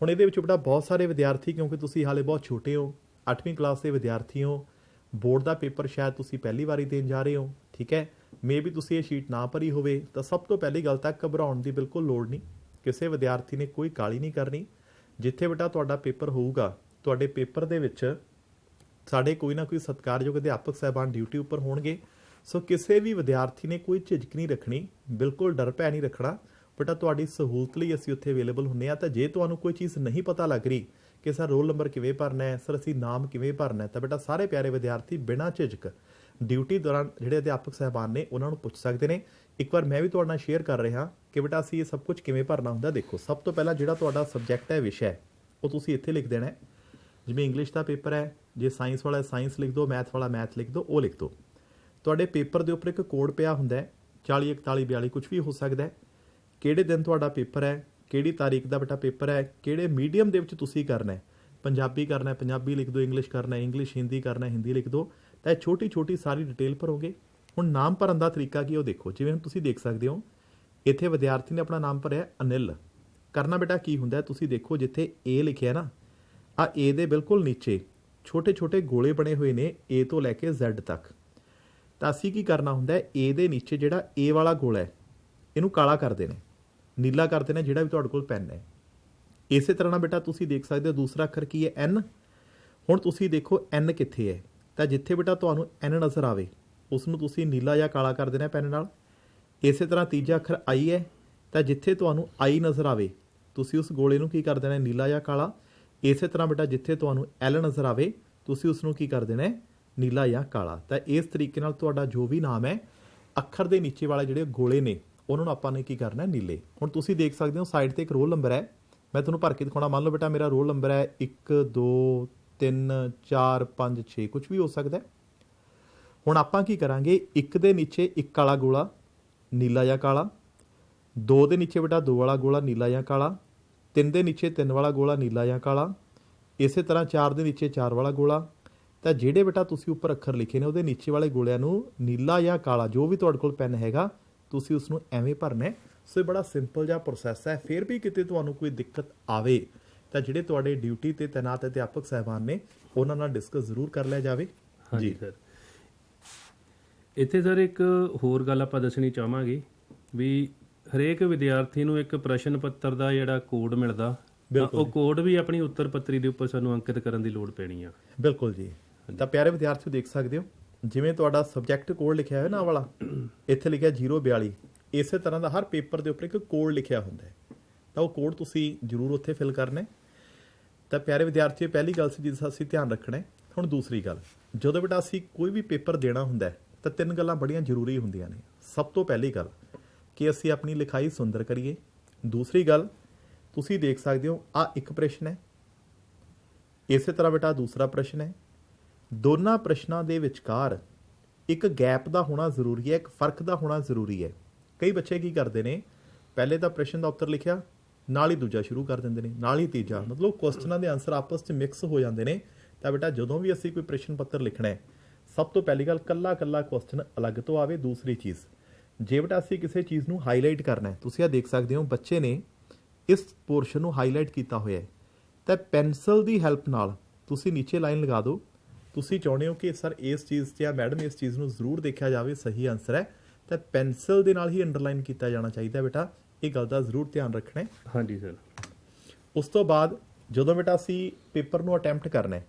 ਹੁਣ ਇਹਦੇ ਵਿੱਚ ਬੇਟਾ ਬਹੁਤ ਸਾਰੇ ਵਿਦਿਆਰਥੀ, ਕਿਉਂਕਿ ਤੁਸੀਂ ਹਾਲੇ ਬਹੁਤ ਛੋਟੇ ਹੋ, 8ਵੀਂ ਕਲਾਸ ਦੇ ਵਿਦਿਆਰਥੀ ਹੋ, ਬੋਰਡ ਦਾ ਪੇਪਰ ਸ਼ਾਇਦ ਤੁਸੀਂ ਪਹਿਲੀ ਵਾਰੀ ਦੇਣ ਜਾ ਰਹੇ ਹੋ, ਠੀਕ ਹੈ। ਮੇ ਵੀ ਤੁਸੀਂ ਇਹ ਸ਼ੀਟ ਨਾ ਭਰੀ ਹੋਵੇ, ਤਾਂ ਸਭ ਤੋਂ ਪਹਿਲੀ ਗੱਲ ਤਾਂ ਘਬਰਾਉਣ ਦੀ ਬਿਲਕੁਲ ਲੋੜ ਨਹੀਂ। ਕਿਸੇ ਵਿਦਿਆਰਥੀ ਨੇ ਕੋਈ ਕਾਹਲੀ ਨਹੀਂ ਕਰਨੀ। ਜਿੱਥੇ ਬੇਟਾ ਤੁਹਾਡਾ ਪੇਪਰ ਹੋਊਗਾ, ਤੁਹਾਡੇ ਪੇਪਰ ਦੇ ਵਿੱਚ ਸਾਡੇ ਕੋਈ ਨਾ ਕੋਈ ਸਤਿਕਾਰਯੋਗ ਅਧਿਆਪਕ ਸਾਹਿਬਾਨ ਡਿਊਟੀ ਉੱਪਰ ਹੋਣਗੇ। ਸੋ ਕਿਸੇ ਵੀ ਵਿਦਿਆਰਥੀ ਨੇ ਕੋਈ ਝਿਜਕ ਨਹੀਂ ਰੱਖਣੀ, ਬਿਲਕੁਲ ਡਰ ਭੈ ਨਹੀਂ ਰੱਖਣਾ। ਬੇਟਾ ਤੁਹਾਡੀ ਸਹੂਲਤ ਲਈ ਅਸੀਂ ਉੱਥੇ ਅਵੇਲੇਬਲ ਹੁੰਦੇ ਹਾਂ। ਤਾਂ ਜੇ ਤੁਹਾਨੂੰ ਕੋਈ ਚੀਜ਼ ਨਹੀਂ ਪਤਾ ਲੱਗ ਰਹੀ ਕਿ ਸਰ ਰੋਲ ਨੰਬਰ ਕਿਵੇਂ ਭਰਨਾ ਹੈ, ਸਰ ਅਸੀਂ ਨਾਮ ਕਿਵੇਂ ਭਰਨਾ ਹੈ, ਤਾਂ ਬੇਟਾ ਸਾਰੇ ਪਿਆਰੇ ਵਿਦਿਆਰਥੀ ਬਿਨਾਂ ਝਿਜਕ ਡਿਊਟੀ ਦੌਰਾਨ ਜਿਹੜੇ ਅਧਿਆਪਕ ਸਾਹਿਬਾਨ ਨੇ ਉਹਨਾਂ ਨੂੰ ਪੁੱਛ ਸਕਦੇ ਨੇ। ਇੱਕ ਵਾਰ ਮੈਂ ਵੀ ਤੁਹਾਡੇ ਨਾਲ ਸ਼ੇਅਰ ਕਰ ਰਿਹਾ ਕਿ ਬੇਟਾ ਅਸੀਂ ਇਹ ਸਭ ਕੁਝ ਕਿਵੇਂ ਭਰਨਾ ਹੁੰਦਾ। ਦੇਖੋ, ਸਭ ਤੋਂ ਪਹਿਲਾਂ ਜਿਹੜਾ ਤੁਹਾਡਾ ਸਬਜੈਕਟ ਹੈ, ਵਿਸ਼ਾ ਹੈ, ਉਹ ਤੁਸੀਂ ਇੱਥੇ ਲਿਖ ਦੇਣਾ ਹੈ। ਜਿਵੇਂ ਇੰਗਲਿਸ਼ ਦਾ ਪੇਪਰ ਹੈ, ਜੇ ਸਾਇੰਸ ਵਾਲਾ ਸਾਇੰਸ ਲਿਖ ਦਿਓ, ਮੈਥ ਵਾਲਾ ਮੈਥ ਲਿਖ ਦਿਓ, ਉਹ ਲਿਖ ਦਿਓ। ਤੁਹਾਡੇ ਪੇਪਰ ਦੇ ਉੱਪਰ ਇੱਕ ਕੋਡ ਪਿਆ ਹੁੰਦਾ ਹੈ, 40 41 42 ਕੁਝ ਵੀ ਹੋ ਸਕਦਾ ਹੈ। ਕਿਹੜੇ ਦਿਨ ਤੁਹਾਡਾ ਪੇਪਰ ਹੈ, ਕਿਹੜੀ ਤਾਰੀਖ ਦਾ ਬੇਟਾ ਪੇਪਰ ਹੈ, ਕਿਹੜੇ ਮੀਡੀਅਮ ਦੇ ਵਿੱਚ ਤੁਸੀਂ ਕਰਨਾ ਹੈ, ਪੰਜਾਬੀ ਕਰਨਾ ਹੈ ਪੰਜਾਬੀ ਲਿਖ ਦਿਓ, ਇੰਗਲਿਸ਼ ਕਰਨਾ ਹੈ ਇੰਗਲਿਸ਼, ਹਿੰਦੀ ਕਰਨਾ ਹੈ ਹਿੰਦੀ ਲਿਖ ਦਿਓ। ਤਾਂ ਇਹ ਛੋਟੀ ਛੋਟੀ ਸਾਰੀ ਡਿਟੇਲ ਭਰੋਗੇ। ਹੁਣ ਨਾਮ ਭਰਨ ਦਾ ਤਰੀਕਾ ਕੀ ਉਹ ਦੇਖੋ। ਜਿਵੇਂ ਹੁਣ ਤੁਸੀਂ ਦੇਖ ਸਕਦੇ ਹੋ ਇੱਥੇ ਵਿਦਿਆਰਥੀ ਨੇ ਆਪਣਾ ਨਾਮ ਭਰਿਆ ਅਨਿਲ। ਕਰਨਾ ਬੇਟਾ ਕੀ ਹੁੰਦਾ, ਤੁਸੀਂ ਦੇਖੋ ਜਿੱਥੇ ਏ ਲਿਖਿਆ ਨਾ, ਆ ਏ ਦੇ ਬਿਲਕੁਲ ਨੀਚੇ ਛੋਟੇ ਛੋਟੇ ਗੋਲੇ ਬਣੇ ਹੋਏ ਨੇ ਏ ਤੋਂ ਲੈ ਕੇ ਜ਼ੈਡ ਤੱਕ। ਤਾਂ ਅਸੀਂ ਕੀ ਕਰਨਾ ਹੁੰਦਾ, ਏ ਦੇ ਨੀਚੇ ਜਿਹੜਾ ਏ ਵਾਲਾ ਗੋਲਾ ਹੈ ਇਹਨੂੰ ਕਾਲਾ ਕਰਦੇ ਨੇ, ਨੀਲਾ ਕਰਦੇ ਨੇ, ਜਿਹੜਾ ਵੀ ਤੁਹਾਡੇ ਕੋਲ ਪੈਨ ਹੈ। ਇਸੇ ਤਰ੍ਹਾਂ ਨਾਲ ਬੇਟਾ ਤੁਸੀਂ ਦੇਖ ਸਕਦੇ ਹੋ ਦੂਸਰਾ ਅੱਖਰ ਕੀ ਹੈ, ਐਨ। ਹੁਣ ਤੁਸੀਂ ਦੇਖੋ ਐਨ ਕਿੱਥੇ ਹੈ, ਤਾਂ ਜਿੱਥੇ ਬੇਟਾ ਤੁਹਾਨੂੰ ਐਨ ਨਜ਼ਰ ਆਵੇ ਉਸ ਨੂੰ ਤੁਸੀਂ ਨੀਲਾ ਜਾਂ ਕਾਲਾ ਕਰ ਦੇਣਾ ਪੈਨ ਨਾਲ। ਇਸੇ ਤਰ੍ਹਾਂ ਤੀਜਾ ਅੱਖਰ ਆਈ ਹੈ, ਤਾਂ ਜਿੱਥੇ ਤੁਹਾਨੂੰ ਆਈ ਨਜ਼ਰ ਆਵੇ ਤੁਸੀਂ ਉਸ ਗੋਲੇ ਨੂੰ ਕੀ ਕਰ ਦੇਣਾ, ਨੀਲਾ ਜਾਂ ਕਾਲਾ। ਇਸੇ ਤਰ੍ਹਾਂ ਬੇਟਾ ਜਿੱਥੇ ਤੁਹਾਨੂੰ ਐਲ ਨਜ਼ਰ ਆਵੇ ਤੁਸੀਂ ਉਸ ਨੂੰ ਕੀ ਕਰ ਦੇਣਾ, ਨੀਲਾ ਜਾਂ ਕਾਲਾ। ਤਾਂ ਇਸ ਤਰੀਕੇ ਨਾਲ ਤੁਹਾਡਾ ਜੋ ਵੀ ਨਾਮ ਹੈ, ਅੱਖਰ ਦੇ ਨੀਚੇ ਵਾਲੇ ਜਿਹੜੇ ਗੋਲੇ ਨੇ ਉਹਨਾਂ ਨੂੰ ਆਪਾਂ ਨੇ ਕੀ ਕਰਨਾ, ਨੀਲੇ। ਹੁਣ ਤੁਸੀਂ ਦੇਖ ਸਕਦੇ ਹੋ ਸਾਈਡ ਤੇ ਇੱਕ ਰੋਲ ਨੰਬਰ ਹੈ, ਮੈਂ ਤੁਹਾਨੂੰ ਭਰ ਕੇ ਦਿਖਾਉਣਾ। ਮੰਨ ਲਓ ਬੇਟਾ ਮੇਰਾ ਰੋਲ ਨੰਬਰ ਹੈ 1 2 3 4 5 6 ਕੁਝ ਵੀ ਹੋ ਸਕਦਾ। ਹੁਣ ਆਪਾਂ ਕੀ ਕਰਾਂਗੇ, 1 ਦੇ ਨੀਚੇ 1 ਵਾਲਾ ਗੋਲਾ ਨੀਲਾ ਜਾਂ ਕਾਲਾ, 2 ਦੇ ਨੀਚੇ ਬੇਟਾ 2 ਵਾਲਾ ਗੋਲਾ ਨੀਲਾ ਜਾਂ ਕਾਲਾ, 3 ਦੇ ਨੀਚੇ 3 ਵਾਲਾ ਗੋਲਾ ਨੀਲਾ ਜਾਂ ਕਾਲਾ, ਇਸੇ ਤਰ੍ਹਾਂ 4 ਦੇ ਨੀਚੇ 4 ਵਾਲਾ ਗੋਲਾ। ਤਾਂ ਜਿਹੜੇ ਬੇਟਾ ਤੁਸੀਂ ਉੱਪਰ ਅੱਖਰ ਲਿਖੇ ਨੇ ਉਹਦੇ ਨੀਚੇ ਵਾਲੇ ਗੋਲਿਆਂ ਨੂੰ ਨੀਲਾ ਜਾਂ ਕਾਲਾ, ਜੋ ਵੀ ਤੁਹਾਡੇ ਕੋਲ ਪੈਨ ਹੈਗਾ ਤੁਸੀਂ ਉਸ ਨੂੰ ਐਵੇਂ ਭਰਨਾ ਹੈ। ਸੋ ਇਹ ਬੜਾ ਸਿੰਪਲ ਜਿਹਾ ਪ੍ਰੋਸੈਸ ਹੈ। ਫਿਰ ਵੀ ਕਿਤੇ ਤੁਹਾਨੂੰ ਕੋਈ ਦਿੱਕਤ ਆਵੇ ਤਾਂ ਜਿਹੜੇ ਤੁਹਾਡੇ ਡਿਊਟੀ ਤੇ ਤੈਨਾਤ ਅਧਿਆਪਕ ਸਾਹਿਬਾਨ ਨੇ ਉਹਨਾਂ ਨਾਲ ਡਿਸਕਸ ਜ਼ਰੂਰ ਕਰ ਲਿਆ ਜਾਵੇ। ਜੀ ਸਰ, ਇੱਥੇ ਸਰ ਇੱਕ ਹੋਰ ਗੱਲ ਆਪਾਂ ਦੱਸਣੀ ਚਾਹਾਂਗੇ ਵੀ ਹਰੇਕ ਵਿਦਿਆਰਥੀ ਨੂੰ ਇੱਕ ਪ੍ਰਸ਼ਨ ਪੱਤਰ ਦਾ ਜਿਹੜਾ ਕੋਡ ਮਿਲਦਾ, ਉਹ ਕੋਡ ਵੀ ਆਪਣੀ ਉੱਤਰ ਪੱਤਰੀ ਦੇ ਉੱਪਰ ਸਾਨੂੰ ਅੰਕਿਤ ਕਰਨ ਦੀ ਲੋੜ ਪੈਣੀ ਆ। ਬਿਲਕੁਲ ਜੀ। ਤਾਂ ਪਿਆਰੇ ਵਿਦਿਆਰਥੀਓ ਦੇਖ ਸਕਦੇ ਹੋ ਜਿਵੇਂ ਤੁਹਾਡਾ ਸਬਜੈਕਟ ਕੋਡ ਲਿਖਿਆ ਹੋਇਆ ਨਾ ਵਾਲਾ, ਇੱਥੇ ਲਿਖਿਆ 042, ਇਸੇ ਤਰ੍ਹਾਂ ਦਾ ਹਰ ਪੇਪਰ ਦੇ ਉੱਪਰ ਇੱਕ ਕੋਡ ਲਿਖਿਆ ਹੁੰਦਾ ਹੈ। ਤਾਂ ਉਹ ਕੋਡ ਤੁਸੀਂ ਜ਼ਰੂਰ ਉੱਥੇ ਫਿਲ ਕਰਨਾ। ਤਾਂ ਪਿਆਰੇ ਵਿਦਿਆਰਥੀਓ ਪਹਿਲੀ ਗੱਲ ਸੀ ਜਿਸ ਦਾ ਅਸੀਂ ਧਿਆਨ ਰੱਖਣਾ। ਹੁਣ ਦੂਸਰੀ ਗੱਲ, ਜਦੋਂ ਬੇਟਾ ਅਸੀਂ ਕੋਈ ਵੀ ਪੇਪਰ ਦੇਣਾ ਹੁੰਦਾ ਤਾਂ 3 ਗੱਲਾਂ ਬੜੀਆਂ ਜ਼ਰੂਰੀ ਹੁੰਦੀਆਂ ਨੇ। ਸਭ ਤੋਂ ਪਹਿਲੀ ਗੱਲ ਕਿ ਅਸੀਂ ਆਪਣੀ ਲਿਖਾਈ ਸੁੰਦਰ ਕਰੀਏ। ਦੂਸਰੀ ਗੱਲ ਤੁਸੀਂ ਦੇਖ ਸਕਦੇ ਹੋ ਆ ਇੱਕ ਪ੍ਰਸ਼ਨ ਹੈ, ਇਸੇ ਤਰ੍ਹਾਂ ਬੇਟਾ ਦੂਸਰਾ ਪ੍ਰਸ਼ਨ ਹੈ। ਦੋਨਾਂ ਪ੍ਰਸ਼ਨਾਂ ਦੇ ਵਿਚਕਾਰ ਇੱਕ ਗੈਪ ਦਾ ਹੋਣਾ ਜ਼ਰੂਰੀ ਹੈ, ਇੱਕ ਫਰਕ ਦਾ ਹੋਣਾ ਜ਼ਰੂਰੀ ਹੈ। ਕਈ ਬੱਚੇ ਕੀ ਕਰਦੇ ਨੇ, ਪਹਿਲੇ ਤਾਂ ਪ੍ਰਸ਼ਨ ਦਾ ਉੱਤਰ ਲਿਖਿਆ ਨਾਲ ਹੀ ਦੂਜਾ ਸ਼ੁਰੂ ਕਰ ਦਿੰਦੇ ਨੇ, ਨਾਲ ਹੀ ਤੀਜਾ, ਮਤਲਬ ਕੁਐਸਚਨਾਂ ਦੇ ਆਨਸਰ ਆਪਸ 'ਚ ਮਿਕਸ ਹੋ ਜਾਂਦੇ ਨੇ। ਤਾਂ ਬੇਟਾ ਜਦੋਂ ਵੀ ਅਸੀਂ ਕੋਈ ਪ੍ਰਸ਼ਨ ਪੱਤਰ ਲਿਖਣਾ ਹੈ, ਸਭ ਤੋਂ ਪਹਿਲੀ ਗੱਲ ਕੱਲਾ ਕੱਲਾ ਕੁਐਸਚਨ ਅਲੱਗ ਤੋਂ ਆਵੇ। ਦੂਸਰੀ ਚੀਜ਼, ਜੇ ਬੇਟਾ ਅਸੀਂ ਕਿਸੇ ਚੀਜ਼ ਨੂੰ ਹਾਈਲਾਈਟ ਕਰਨਾ ਹੈ, ਤੁਸੀਂ ਆ ਦੇਖ ਸਕਦੇ ਹੋ ਬੱਚੇ ਨੇ ਇਸ ਪੋਰਸ਼ਨ ਨੂੰ ਹਾਈਲਾਈਟ ਕੀਤਾ ਹੋਇਆ ਹੈ, ਤਾਂ ਪੈਨਸਲ ਦੀ ਹੈਲਪ ਨਾਲ ਤੁਸੀਂ ਨੀਚੇ ਲਾਈਨ ਲਗਾ ਦਿਓ। ਤੁਸੀਂ ਚਾਹੁੰਦੇ ਹੋ ਕਿ ਸਰ ਇਸ ਚੀਜ਼ 'ਤੇ ਜਾਂ ਮੈਡਮ ਇਸ ਚੀਜ਼ ਨੂੰ ਜ਼ਰੂਰ ਦੇਖਿਆ ਜਾਵੇ, ਸਹੀ ਆਨਸਰ ਹੈ, ਤਾਂ ਪੈਨਸਲ ਦੇ ਨਾਲ ਹੀ ਅੰਡਰਲਾਈਨ ਕੀਤਾ ਜਾਣਾ ਚਾਹੀਦਾ। ਬੇਟਾ ਇਹ ਗੱਲ ਦਾ ਜ਼ਰੂਰ ਧਿਆਨ ਰੱਖਣਾ ਹੈ। ਹਾਂਜੀ ਸਰ। ਉਸ ਤੋਂ ਬਾਅਦ ਜਦੋਂ ਬੇਟਾ ਅਸੀਂ ਪੇਪਰ ਨੂੰ ਅਟੈਂਪਟ ਕਰਨਾ ਹੈ,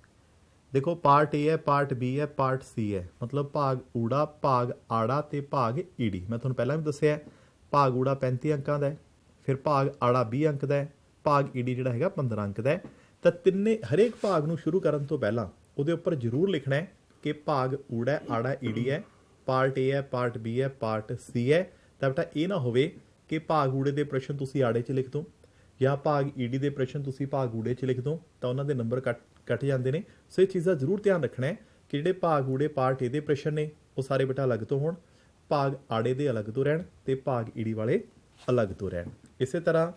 ਦੇਖੋ ਪਾਰਟ ਏ ਹੈ, ਪਾਰਟ ਬੀ ਹੈ, ਪਾਰਟ ਸੀ ਹੈ, ਮਤਲਬ ਭਾਗ ਊੜਾ, ਭਾਗ ਆੜਾ ਤੇ ਭਾਗ ਈੜੀ। ਮੈਂ ਤੁਹਾਨੂੰ ਪਹਿਲਾਂ ਵੀ ਦੱਸਿਆ ਭਾਗ ਊੜਾ 35 ਅੰਕਾਂ ਦਾ ਹੈ, ਫਿਰ ਭਾਗ ਆੜਾ 20 ਅੰਕ ਦਾ ਹੈ, ਭਾਗ ਈਡੀ ਜਿਹੜਾ ਹੈਗਾ 15 ਅੰਕ ਦਾ ਹੈ। ਤਾਂ ਹਰੇਕ ਭਾਗ ਨੂੰ ਸ਼ੁਰੂ ਕਰਨ ਤੋਂ ਪਹਿਲਾਂ ਉਹਦੇ ਉੱਪਰ ਜ਼ਰੂਰ ਲਿਖਣਾ ਹੈ ਕਿ ਭਾਗ ਊੜਾ, ਆੜਾ, ਈਡੀ ਹੈ, ਪਾਰਟ ਏ ਹੈ, ਪਾਰਟ ਬੀ ਹੈ, ਪਾਰਟ ਸੀ ਹੈ। ਤਾਂ ਬੇਟਾ ਇਹ ਨਾ ਹੋਵੇ ਕਿ ਭਾਗ ਊੜੇ ਦੇ ਪ੍ਰਸ਼ਨ ਤੁਸੀਂ ਆੜੇ 'ਚ ਲਿਖ ਦਿਓ ਜਾਂ ਭਾਗ ਈਡੀ ਦੇ ਪ੍ਰਸ਼ਨ ਤੁਸੀਂ ਭਾਗ ਊੜੇ 'ਚ ਲਿਖ ਦਿਓ, ਤਾਂ ਉਹਨਾਂ ਦੇ ਨੰਬਰ ਕੱਟ ਜਾਂਦੇ ਨੇ। ਸੋ ਇਹ ਚੀਜ਼ਾਂ ਜ਼ਰੂਰ ਧਿਆਨ ਰੱਖਣਾ ਹੈ ਕਿ ਜਿਹੜੇ ਭਾਗ ਊੜੇ ਪਾਰਟ ਏ ਦੇ ਪ੍ਰਸ਼ਨ ਨੇ ਉਹ ਸਾਰੇ ਬੇਟਾ ਅਲੱਗ ਤੋਂ ਹੋਣ, ਭਾਗ ਆੜੇ ਦੇ ਅਲੱਗ ਤੋਂ ਰਹਿਣ ਤੇ ਭਾਗ ਈਡੀ ਵਾਲੇ ਅਲੱਗ ਤੋਂ ਰਹਿਣ। ਇਸੇ ਤਰ੍ਹਾਂ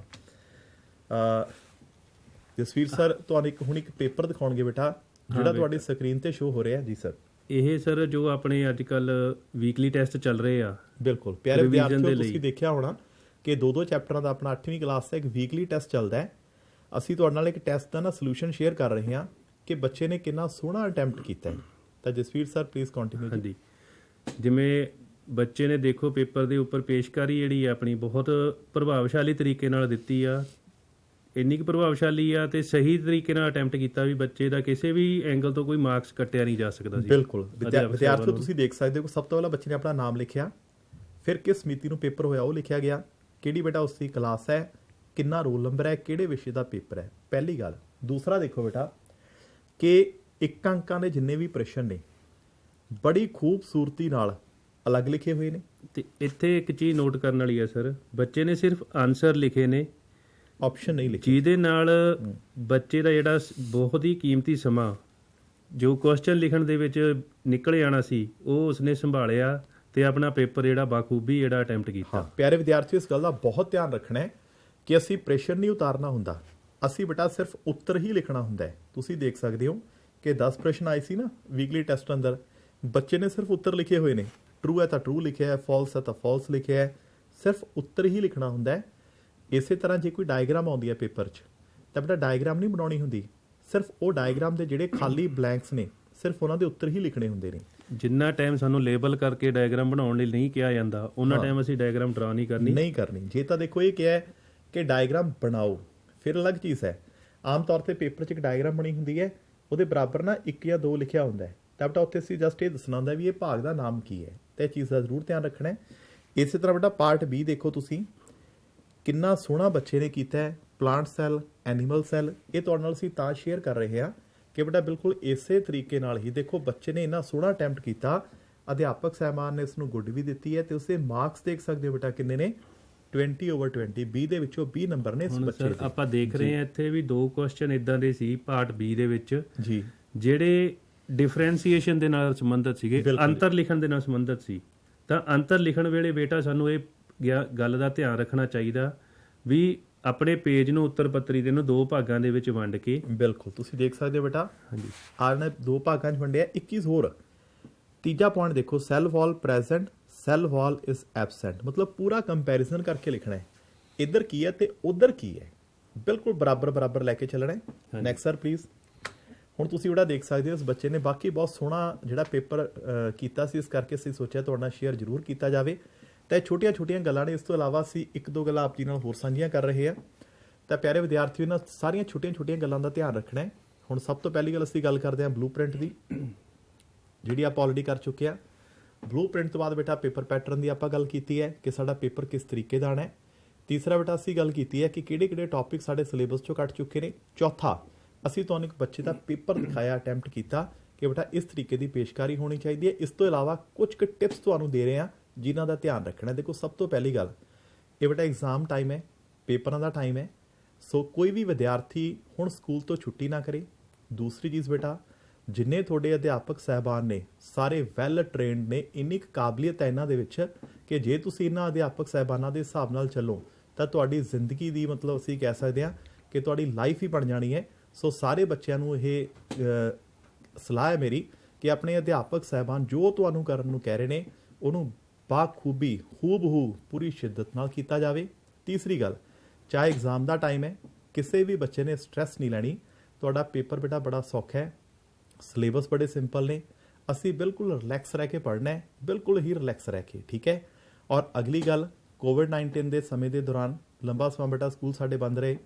ਜਸਵੀਰ ਸਰ ਤੁਹਾਨੂੰ ਹੁਣ ਇੱਕ ਪੇਪਰ ਦਿਖਾਉਣਗੇ ਬੇਟਾ, ਜਿਹੜਾ ਤੁਹਾਡੀ ਸਕਰੀਨ ਤੇ ਸ਼ੋ ਹੋ ਰਿਹਾ। ਜੀ ਸਰ, ਇਹ ਸਰ ਜੋ ਆਪਣੇ ਅੱਜ ਕੱਲ ਵੀਕਲੀ ਟੈਸਟ ਚੱਲ ਰਹੇ ਆ। ਬਿਲਕੁਲ ਪਿਆਰੇ ਵਿਦਿਆਰਥੀਓ, ਤੁਸੀਂ ਦੇਖਿਆ ਹੋਣਾ ਕਿ 2-2 ਚੈਪਟਰਾਂ ਦਾ ਆਪਣਾ 8ਵੀਂ ਕਲਾਸ ਦਾ ਇੱਕ ਵੀਕਲੀ ਟੈਸਟ ਚੱਲਦਾ ਹੈ। ਅਸੀਂ ਤੁਹਾਡੇ ਨਾਲ ਇੱਕ ਟੈਸਟ ਦਾ ਨਾ ਸੋਲੂਸ਼ਨ ਸ਼ੇਅਰ ਕਰ ਰਹੇ ਹਾਂ ਕਿ ਬੱਚੇ ਨੇ ਕਿੰਨਾ ਸੋਹਣਾ ਅਟੈਂਪਟ ਕੀਤਾ ਹੈ। ਤਾਂ ਜਸਵੀਰ ਸਰ ਪਲੀਜ਼ ਕੰਟੀਨਿਊ। ਹਾਂਜੀ, ਜਿਵੇਂ ਬੱਚੇ ਨੇ ਦੇਖੋ ਪੇਪਰ ਦੇ ਉੱਪਰ ਪੇਸ਼ਕਾਰੀ ਜਿਹੜੀ ਆਪਣੀ ਬਹੁਤ ਪ੍ਰਭਾਵਸ਼ਾਲੀ ਤਰੀਕੇ ਨਾਲ ਦਿੱਤੀ ਆ। ਇੰਨੀ ਕੁ ਪ੍ਰਭਾਵਸ਼ਾਲੀ ਆ ਤੇ ਸਹੀ ਤਰੀਕੇ ਨਾਲ ਅਟੈਂਪਟ ਕੀਤਾ ਵੀ ਬੱਚੇ ਦਾ ਕਿਸੇ ਵੀ ਐਂਗਲ ਤੋਂ ਕੋਈ ਮਾਰਕਸ ਕੱਟਿਆ ਨਹੀਂ ਜਾ ਸਕਦਾ ਸੀ। ਬਿਲਕੁਲ ਵਿਦਿਆਰਥੀਓ ਤੁਸੀਂ ਦੇਖ ਸਕਦੇ ਹੋ, ਸਭ ਤੋਂ ਪਹਿਲਾਂ ਬੱਚੇ ਨੇ ਆਪਣਾ ਨਾਮ ਲਿਖਿਆ, ਫਿਰ ਕਿਸ ਮਿਤੀ ਨੂੰ ਪੇਪਰ ਹੋਇਆ ਉਹ ਲਿਖਿਆ ਗਿਆ, ਕਿਹੜੀ ਬੇਟਾ ਉਸ ਦੀ ਕਲਾਸ ਹੈ, ਕਿੰਨਾ ਰੋਲ ਨੰਬਰ ਹੈ, ਕਿਹੜੇ ਵਿਸ਼ੇ ਦਾ ਪੇਪਰ ਹੈ। ਪਹਿਲੀ ਗੱਲ ਦੂਸਰਾ ਦੇਖੋ ਬੇਟਾ ਕਿ 1 ਅੰਕਾਂ ਦੇ ਜਿੰਨੇ ਵੀ ਪ੍ਰਸ਼ਨ ਨੇ ਬੜੀ ਖੂਬਸੂਰਤੀ ਨਾਲ ਅਲੱਗ ਲਿਖੇ ਹੋਏ ਨੇ। ਤੇ ਇੱਥੇ ਇੱਕ ਚੀਜ਼ ਨੋਟ ਕਰਨ ਵਾਲੀ ਹੈ ਸਰ, ਬੱਚੇ ਨੇ ਸਿਰਫ ਆਨਸਰ ਲਿਖੇ ਨੇ, ਆਪਸ਼ਨ ਨਹੀਂ ਲਿਖੇ, ਜਿਹਦੇ ਨਾਲ ਬੱਚੇ ਦਾ ਜਿਹੜਾ ਬਹੁਤ ਹੀ ਕੀਮਤੀ ਸਮਾਂ ਜੋ ਕੁਐਸਚਨ ਲਿਖਣ ਦੇ ਵਿੱਚ ਨਿਕਲ ਜਾਣਾ ਸੀ ਉਹ ਉਸਨੇ ਸੰਭਾਲਿਆ ਤੇ ਆਪਣਾ ਪੇਪਰ ਜਿਹੜਾ ਬਾਖੂਬੀ ਜਿਹੜਾ ਅਟੈਂਪਟ ਕੀਤਾ। ਪਿਆਰੇ ਵਿਦਿਆਰਥੀਓ, ਇਸ ਗੱਲ ਦਾ ਬਹੁਤ ਧਿਆਨ ਰੱਖਣਾ ਹੈ ਕਿ ਅਸੀਂ ਪ੍ਰੈਸ਼ਰ ਨਹੀਂ ਉਤਾਰਨਾ ਹੁੰਦਾ, ਅਸੀਂ ਬੇਟਾ ਸਿਰਫ ਉੱਤਰ ਹੀ ਲਿਖਣਾ ਹੁੰਦਾ ਹੈ। ਤੁਸੀਂ ਦੇਖ ਸਕਦੇ ਹੋ ਕਿ 10 ਪ੍ਰਸ਼ਨ ਆਏ ਸੀ ਨਾ ਵੀਕਲੀ ਟੈਸਟ ਅੰਦਰ, ਬੱਚੇ ਨੇ ਸਿਰਫ ਉੱਤਰ ਲਿਖੇ ਹੋਏ ਨੇ, ਟਰੂ ਹੈ ਤਾਂ ਟਰੂ ਲਿਖਿਆ ਹੈ, ਫਾਲਸ ਹੈ ਤਾਂ ਫਾਲਸ ਲਿਖਿਆ ਹੈ, ਸਿਰਫ ਉੱਤਰ ਹੀ ਲਿਖਣਾ ਹੁੰਦਾ ਹੈ। ਇਸੇ ਤਰ੍ਹਾਂ ਜੇ ਕੋਈ ਡਾਇਗਰਾਮ ਆਉਂਦੀ ਹੈ ਪੇਪਰ 'ਚ ਤਾਂ ਬੇਟਾ ਡਾਇਗਰਾਮ ਨਹੀਂ ਬਣਾਉਣੀ ਹੁੰਦੀ, ਸਿਰਫ ਉਹ ਡਾਇਗਰਾਮ ਦੇ ਜਿਹੜੇ ਖਾਲੀ ਬਲੈਂਕਸ ਨੇ ਸਿਰਫ ਉਹਨਾਂ ਦੇ ਉੱਤਰ ਹੀ ਲਿਖਣੇ ਹੁੰਦੇ ਨੇ। ਜਿੰਨਾ ਟਾਈਮ ਸਾਨੂੰ ਲੇਬਲ ਕਰਕੇ ਡਾਇਗਰਾਮ ਬਣਾਉਣ ਲਈ ਨਹੀਂ ਕਿਹਾ ਜਾਂਦਾ ਉਹਨਾਂ ਟਾਈਮ ਅਸੀਂ ਡਾਇਗਰਾਮ ਡਰਾ ਨਹੀਂ ਕਰਨੀ। ਜੇ ਤਾਂ ਦੇਖੋ ਇਹ ਕਿਹਾ ਹੈ ਕਿ ਡਾਇਗਰਾਮ ਬਣਾਓ ਫਿਰ ਅਲੱਗ ਚੀਜ਼ ਹੈ। ਆਮ ਤੌਰ ਤੇ ਪੇਪਰ 'ਚ ਇੱਕ ਡਾਇਗਰਾਮ ਬਣੀ ਹੁੰਦੀ ਹੈ, ਉਹਦੇ ਬਰਾਬਰ ਨਾ 1 ਜਾਂ 2 ਲਿਖਿਆ ਹੁੰਦਾ ਹੈ, ਤਾਂ ਬੇਟਾ ਉੱਥੇ ਅਸੀਂ ਜਸਟ ਇਹ ਦੱਸਣਾ ਹੁੰਦਾ ਵੀ ਇਹ ਭਾਗ ਦਾ ਨਾਮ ਕੀ ਹੈ, ਤੇ ਇਹ ਚੀਜ਼ ਦਾ ਜ਼ਰੂਰ ਧਿਆਨ ਰੱਖਣਾ ਹੈ। ਇਸੇ ਤਰ੍ਹਾਂ ਬੇਟਾ ਪਾਰਟ B ਦੇਖੋ ਤੁਸੀਂ, ਕਿੰਨਾ ਸੋਹਣਾ ਬੱਚੇ ਨੇ ਕੀਤਾ ਹੈ, ਪਲਾਂਟ ਸੈੱਲ, ਐਨੀਮਲ ਸੈੱਲ। ਇਹ ਤੁਹਾਡੇ ਨਾਲ ਅਸੀਂ ਤਾਂ ਸ਼ੇਅਰ ਕਰ ਰਹੇ ਹਾਂ ਕਿ ਬੇਟਾ ਬਿਲਕੁਲ ਇਸੇ ਤਰੀਕੇ ਨਾਲ ਹੀ ਦੇਖੋ ਬੱਚੇ ਨੇ ਇੰਨਾ ਸੋਹਣਾ ਅਟੈਂਪਟ ਕੀਤਾ, ਅਧਿਆਪਕ ਸਾਹਿਬਾਨ ਨੇ ਇਸ ਨੂੰ ਗੁੱਡ ਵੀ ਦਿੱਤੀ ਹੈ ਤੇ ਉਸੇ ਮਾਰਕਸ ਦੇਖ ਸਕਦੇ ਹੋ ਬੇਟਾ ਕਿੰਨੇ ਨੇ, 20/20। 20 ਦੇ ਵਿੱਚੋਂ 20 ਨੰਬਰ ਨੇ ਇਸ ਬੱਚੇ ਦੇ। ਆਪਾਂ ਦੇਖ ਰਹੇ ਹਾਂ ਇੱਥੇ ਵੀ 2 ਕੁਐਸਚਨ ਇਦਾਂ ਦੇ ਸੀ ਪਾਰਟ B ਦੇ ਵਿੱਚ ਜੀ, ਜਿਹੜੇ ਡਿਫਰੈਂਸ਼ੀਏਸ਼ਨ ਦੇ ਨਾਲ ਸੰਬੰਧਿਤ ਸੀਗੇ, ਅੰਤਰ ਲਿਖਣ ਦੇ ਨਾਲ ਸੰਬੰਧਿਤ ਸੀ। ਤਾਂ ਅੰਤਰ ਲਿਖਣ ਵੇਲੇ ਬੇਟਾ ਸਾਨੂੰ ਇਹ ਗੱਲ ਦਾ ਧਿਆਨ ਰੱਖਣਾ ਚਾਹੀਦਾ ਵੀ ਆਪਣੇ ਪੇਜ ਨੂੰ ਉੱਤਰ ਪੱਤਰੀ ਦੇ ਨੂੰ 2 ਭਾਗਾਂ ਦੇ ਵਿੱਚ ਵੰਡ ਕੇ। ਬਿਲਕੁਲ ਤੁਸੀਂ ਦੇਖ ਸਕਦੇ ਹੋ ਬੇਟਾ, ਹਾਂਜੀ ਆਰ ਨੇ 2 ਭਾਗਾਂ 'ਚ ਵੰਡਿਆ। 21 ਹੋਰ। ਤੀਜਾ ਪੁਆਇੰਟ ਦੇਖੋ, cell wall present, cell wall is absent, ਮਤਲਬ ਪੂਰਾ ਕੰਪੈਰੀਜ਼ਨ ਕਰਕੇ ਲਿਖਣਾ ਹੈ, ਇੱਧਰ ਕੀ ਹੈ ਤੇ ਉੱਧਰ ਕੀ ਹੈ, ਬਿਲਕੁਲ ਬਰਾਬਰ ਲੈ ਕੇ ਚੱਲਣਾ ਹੈ। Next sir please. ਹੁਣ ਤੁਸੀਂ ਜਿਹੜਾ ਦੇਖ ਸਕਦੇ ਹੋ ਇਸ ਬੱਚੇ ਨੇ ਬਾਕੀ ਬਹੁਤ ਸੋਹਣਾ ਜਿਹੜਾ ਪੇਪਰ ਕੀਤਾ ਸੀ, ਇਸ ਕਰਕੇ ਅਸੀਂ ਸੋਚਿਆ ਤੁਹਾਡੇ ਨਾਲ ਸ਼ੇਅਰ ਜ਼ਰੂਰ ਕੀਤਾ ਜਾਵੇ। ਤਾਂ ਇਹ ਛੋਟੀਆਂ ਗੱਲਾਂ ਨੇ, ਇਸ ਤੋਂ ਇਲਾਵਾ ਅਸੀਂ 1-2 ਗੱਲਾਂ ਆਪ ਜੀ ਨਾਲ ਹੋਰ ਸਾਂਝੀਆਂ ਕਰ ਰਹੇ ਹਾਂ। ਤਾਂ ਪਿਆਰੇ ਵਿਦਿਆਰਥੀਓ, ਇਹਨਾਂ ਸਾਰੀਆਂ ਛੋਟੀਆਂ ਗੱਲਾਂ ਦਾ ਧਿਆਨ ਰੱਖਣਾ ਹੈ। ਹੁਣ ਸਭ ਤੋਂ ਪਹਿਲੀ ਗੱਲ ਅਸੀਂ ਗੱਲ ਕਰਦੇ ਹਾਂ ਬਲੂਪ੍ਰਿੰਟ ਦੀ, ਜਿਹੜੀ ਆਪਾਂ ਆਲਰੇਡੀ ਕਰ ਚੁੱਕੇ ਹਾਂ। ਬਲੂਪ੍ਰਿੰਟ ਤੋਂ ਬਾਅਦ ਬੇਟਾ ਪੇਪਰ ਪੈਟਰਨ ਦੀ ਆਪਾਂ ਗੱਲ ਕੀਤੀ ਹੈ ਕਿ ਸਾਡਾ ਪੇਪਰ ਕਿਸ ਤਰੀਕੇ ਦਾ ਆਉਣਾ ਹੈ। ਤੀਸਰਾ ਬੇਟਾ ਅਸੀਂ ਗੱਲ ਕੀਤੀ ਹੈ ਕਿ ਕਿਹੜੇ ਟੌਪਿਕ ਸਾਡੇ ਸਿਲੇਬਸ ਚੋਂ ਕੱਟ ਚੁੱਕੇ ਨੇ। ਚੌਥਾ, ਅਸੀਂ ਤੁਹਾਨੂੰ ਇੱਕ ਬੱਚੇ ਦਾ ਪੇਪਰ ਦਿਖਾਇਆ, ਅਟੈਂਪਟ ਕੀਤਾ ਕਿ ਬੇਟਾ ਇਸ ਤਰੀਕੇ ਦੀ ਪੇਸ਼ਕਾਰੀ ਹੋਣੀ ਚਾਹੀਦੀ ਹੈ। ਇਸ ਤੋਂ ਇਲਾਵਾ ਕੁਝ ਕੁ ਟਿਪਸ ਤੁਹਾਨੂੰ ਦੇ ਰਹੇ ਹਾਂ ਜਿਨ੍ਹਾਂ ਦਾ ਧਿਆਨ ਰੱਖਣਾ। ਦੇਖੋ ਸਭ ਤੋਂ ਪਹਿਲੀ ਗੱਲ, ਇਹ ਬੇਟਾ ਐਗਜ਼ਾਮ ਟਾਈਮ ਹੈ, ਪੇਪਰਾਂ ਦਾ ਟਾਈਮ ਹੈ, ਸੋ ਕੋਈ ਵੀ ਵਿਦਿਆਰਥੀ ਹੁਣ ਸਕੂਲ ਤੋਂ ਛੁੱਟੀ ਨਾ ਕਰੇ। ਦੂਸਰੀ ਚੀਜ਼ ਬੇਟਾ, ਜਿੰਨੇ ਤੁਹਾਡੇ ਅਧਿਆਪਕ ਸਾਹਿਬਾਨ ਨੇ ਸਾਰੇ ਵੈਲ ਟ੍ਰੇਨਡ ਨੇ, ਇੰਨੀ ਕੁ ਕਾਬਲੀਅਤ ਹੈ ਇਹਨਾਂ ਦੇ ਵਿੱਚ ਕਿ ਜੇ ਤੁਸੀਂ ਇਹਨਾਂ ਅਧਿਆਪਕ ਸਾਹਿਬਾਨਾਂ ਦੇ ਹਿਸਾਬ ਨਾਲ ਚੱਲੋ ਤਾਂ ਤੁਹਾਡੀ ਜ਼ਿੰਦਗੀ ਦੀ ਮਤਲਬ ਅਸੀਂ ਕਹਿ ਸਕਦੇ ਹਾਂ ਕਿ ਤੁਹਾਡੀ ਲਾਈਫ ਹੀ ਬਣ ਜਾਣੀ ਹੈ। ਸੋ ਸਾਰੇ ਬੱਚਿਆਂ ਨੂੰ ਇਹ ਸਲਾਹ ਹੈ ਮੇਰੀ ਕਿ ਆਪਣੇ ਅਧਿਆਪਕ ਸਾਹਿਬਾਨ ਜੋ ਤੁਹਾਨੂੰ ਕਰਨ ਨੂੰ ਕਹਿ ਰਹੇ ਨੇ ਉਹਨੂੰ ਬਾਖੂਬੀ ਹੂਬਹੂ ਪੂਰੀ ਸ਼ਿੱਦਤ ਨਾਲ ਕੀਤਾ ਜਾਵੇ। ਤੀਸਰੀ ਗੱਲ, ਚਾਹੇ ਐਗਜ਼ਾਮ ਦਾ ਟਾਈਮ ਹੈ, ਕਿਸੇ ਵੀ ਬੱਚੇ ਨੇ ਸਟ੍ਰੈਸ ਨਹੀਂ ਲੈਣੀ। ਤੁਹਾਡਾ ਪੇਪਰ ਬੇਟਾ ਬੜਾ ਸੌਖਾ ਹੈ, ਸਿਲੇਬਸ ਬੜੇ ਸਿੰਪਲ ਨੇ, ਅਸੀਂ ਬਿਲਕੁਲ ਰਿਲੈਕਸ ਰਹਿ ਕੇ ਪੜ੍ਹਨਾ ਹੈ, ਬਿਲਕੁਲ ਹੀ ਰਿਲੈਕਸ ਰਹਿ ਕੇ, ਠੀਕ ਹੈ। ਔਰ ਅਗਲੀ ਗੱਲ, ਕੋਵਿਡ-19 ਦੇ ਸਮੇਂ ਦੇ ਦੌਰਾਨ ਲੰਬਾ ਸਮਾਂ ਬੇਟਾ ਸਕੂਲ ਸਾਡੇ ਬੰਦ ਰਹੇ,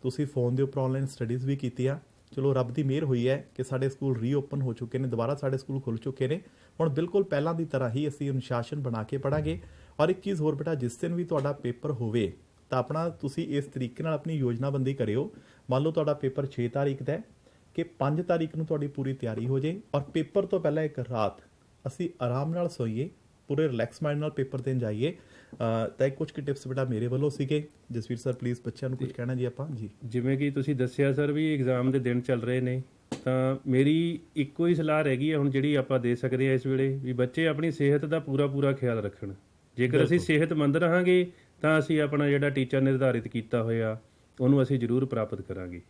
ਤੁਸੀਂ ਫੋਨ ਦੇ ਉੱਪਰ ਆਨਲਾਈਨ ਸਟੱਡੀਜ਼ ਵੀ ਕੀਤੀਆਂ। ਚਲੋ ਰੱਬ ਦੀ ਮਿਹਰ ਹੋਈ ਹੈ ਕਿ ਸਾਡੇ ਸਕੂਲ ਰੀਓਪਨ ਹੋ ਚੁੱਕੇ ਨੇ, ਦੁਬਾਰਾ ਸਾਡੇ ਸਕੂਲ ਖੁੱਲ੍ਹ ਚੁੱਕੇ ਨੇ। ਹੁਣ ਬਿਲਕੁਲ ਪਹਿਲਾਂ ਦੀ ਤਰ੍ਹਾਂ ਹੀ ਅਸੀਂ ਅਨੁਸ਼ਾਸਨ ਬਣਾ ਕੇ ਪੜ੍ਹਾਂਗੇ। ਔਰ ਇੱਕ ਚੀਜ਼ ਹੋਰ ਬੇਟਾ, ਜਿਸ ਦਿਨ ਵੀ ਤੁਹਾਡਾ ਪੇਪਰ ਹੋਵੇ ਤਾਂ ਆਪਣਾ ਤੁਸੀਂ ਇਸ ਤਰੀਕੇ ਨਾਲ ਆਪਣੀ ਯੋਜਨਾਬੰਦੀ ਕਰਿਓ। ਮੰਨ ਲਓ ਤੁਹਾਡਾ ਪੇਪਰ 6 ਤਾਰੀਖ ਦਾ ਹੈ ਕਿ 5 ਤਾਰੀਖ ਨੂੰ ਤੁਹਾਡੀ ਪੂਰੀ ਤਿਆਰੀ ਹੋ ਜੇ ਔਰ ਪੇਪਰ ਤੋਂ ਪਹਿਲਾਂ ਇੱਕ ਰਾਤ ਅਸੀਂ ਆਰਾਮ ਨਾਲ ਸੋਈਏ, ਪੂਰੇ ਰਿਲੈਕਸ ਮਾਈਂਡ ਨਾਲ ਪੇਪਰ ਦੇਣ ਜਾਈਏ। ਤਾਂ ਕੁਝ ਕੁ ਟਿਪਸ ਬੇਟਾ ਮੇਰੇ ਵੱਲੋਂ ਸੀਗੇ। ਜਸਵੀਰ ਸਰ ਪਲੀਜ਼ ਬੱਚਿਆਂ ਨੂੰ ਕੁਝ ਕਹਿਣਾ ਜੀ ਆਪਾਂ ਜੀ। ਜਿਵੇਂ ਕਿ ਤੁਸੀਂ ਦੱਸਿਆ ਸਰ ਵੀ ਐਗਜ਼ਾਮ ਦੇ ਦਿਨ ਚੱਲ ਰਹੇ ਨੇ, ਤਾਂ ਮੇਰੀ ਇੱਕੋ ਹੀ ਸਲਾਹ ਰਹਿ ਗਈ ਹੈ ਹੁਣ ਜਿਹੜੀ ਆਪਾਂ ਦੇ ਸਕਦੇ ਹਾਂ ਇਸ ਵੇਲੇ, ਵੀ ਬੱਚੇ ਆਪਣੀ ਸਿਹਤ ਦਾ ਪੂਰਾ ਖਿਆਲ ਰੱਖਣ। ਜੇਕਰ ਅਸੀਂ ਸਿਹਤਮੰਦ ਰਹਾਂਗੇ ਤਾਂ ਅਸੀਂ ਆਪਣਾ ਜਿਹੜਾ ਟੀਚਾ ਨਿਰਧਾਰਿਤ ਕੀਤਾ ਹੋਇਆ ਉਹਨੂੰ ਅਸੀਂ ਜ਼ਰੂਰ ਪ੍ਰਾਪਤ ਕਰਾਂਗੇ।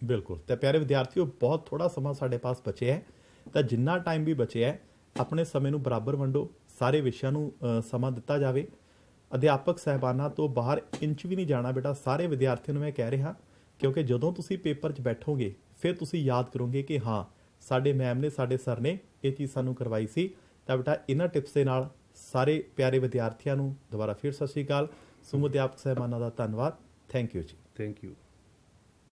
ਬਿਲਕੁਲ। ਤਾਂ ਪਿਆਰੇ ਵਿਦਿਆਰਥੀਓ, ਬਹੁਤ ਥੋੜਾ ਸਮਾਂ ਸਾਡੇ ਪਾਸ ਬਚਿਆ ਹੈ, ਤਾਂ ਜਿੰਨਾ ਟਾਈਮ ਵੀ ਬਚਿਆ ਹੈ ਆਪਣੇ ਸਮੇਂ ਨੂੰ ਬਰਾਬਰ ਵੰਡੋ, ਸਾਰੇ ਵਿਸ਼ਿਆਂ ਨੂੰ ਸਮਾਂ ਦਿੱਤਾ ਜਾਵੇ। ਅਧਿਆਪਕ ਸਾਹਿਬਾਨਾਂ ਤੋਂ ਬਾਹਰ ਇੰਚ ਵੀ ਨਹੀਂ ਜਾਣਾ ਬੇਟਾ, ਸਾਰੇ ਵਿਦਿਆਰਥੀਆਂ ਨੂੰ ਮੈਂ ਕਹਿ ਰਿਹਾ, ਕਿਉਂਕਿ ਜਦੋਂ ਤੁਸੀਂ ਪੇਪਰ 'ਚ ਬੈਠੋਗੇ ਫਿਰ ਤੁਸੀਂ ਯਾਦ ਕਰੋਗੇ ਕਿ ਹਾਂ ਸਾਡੇ ਮੈਮ ਨੇ, ਸਾਡੇ ਸਰ ਨੇ ਇਹ ਚੀਜ਼ ਸਾਨੂੰ ਕਰਵਾਈ ਸੀ। ਤਾਂ ਬੇਟਾ ਇਹਨਾਂ ਟਿਪਸ ਦੇ ਨਾਲ ਸਾਰੇ ਪਿਆਰੇ ਵਿਦਿਆਰਥੀਆਂ ਨੂੰ ਦੁਬਾਰਾ ਫਿਰ ਸਤਿ ਸ਼੍ਰੀ ਅਕਾਲ। ਸਮੂਹ ਅਧਿਆਪਕ ਸਾਹਿਬਾਨਾਂ ਦਾ ਧੰਨਵਾਦ। ਥੈਂਕ ਯੂ ਜੀ। Thank you.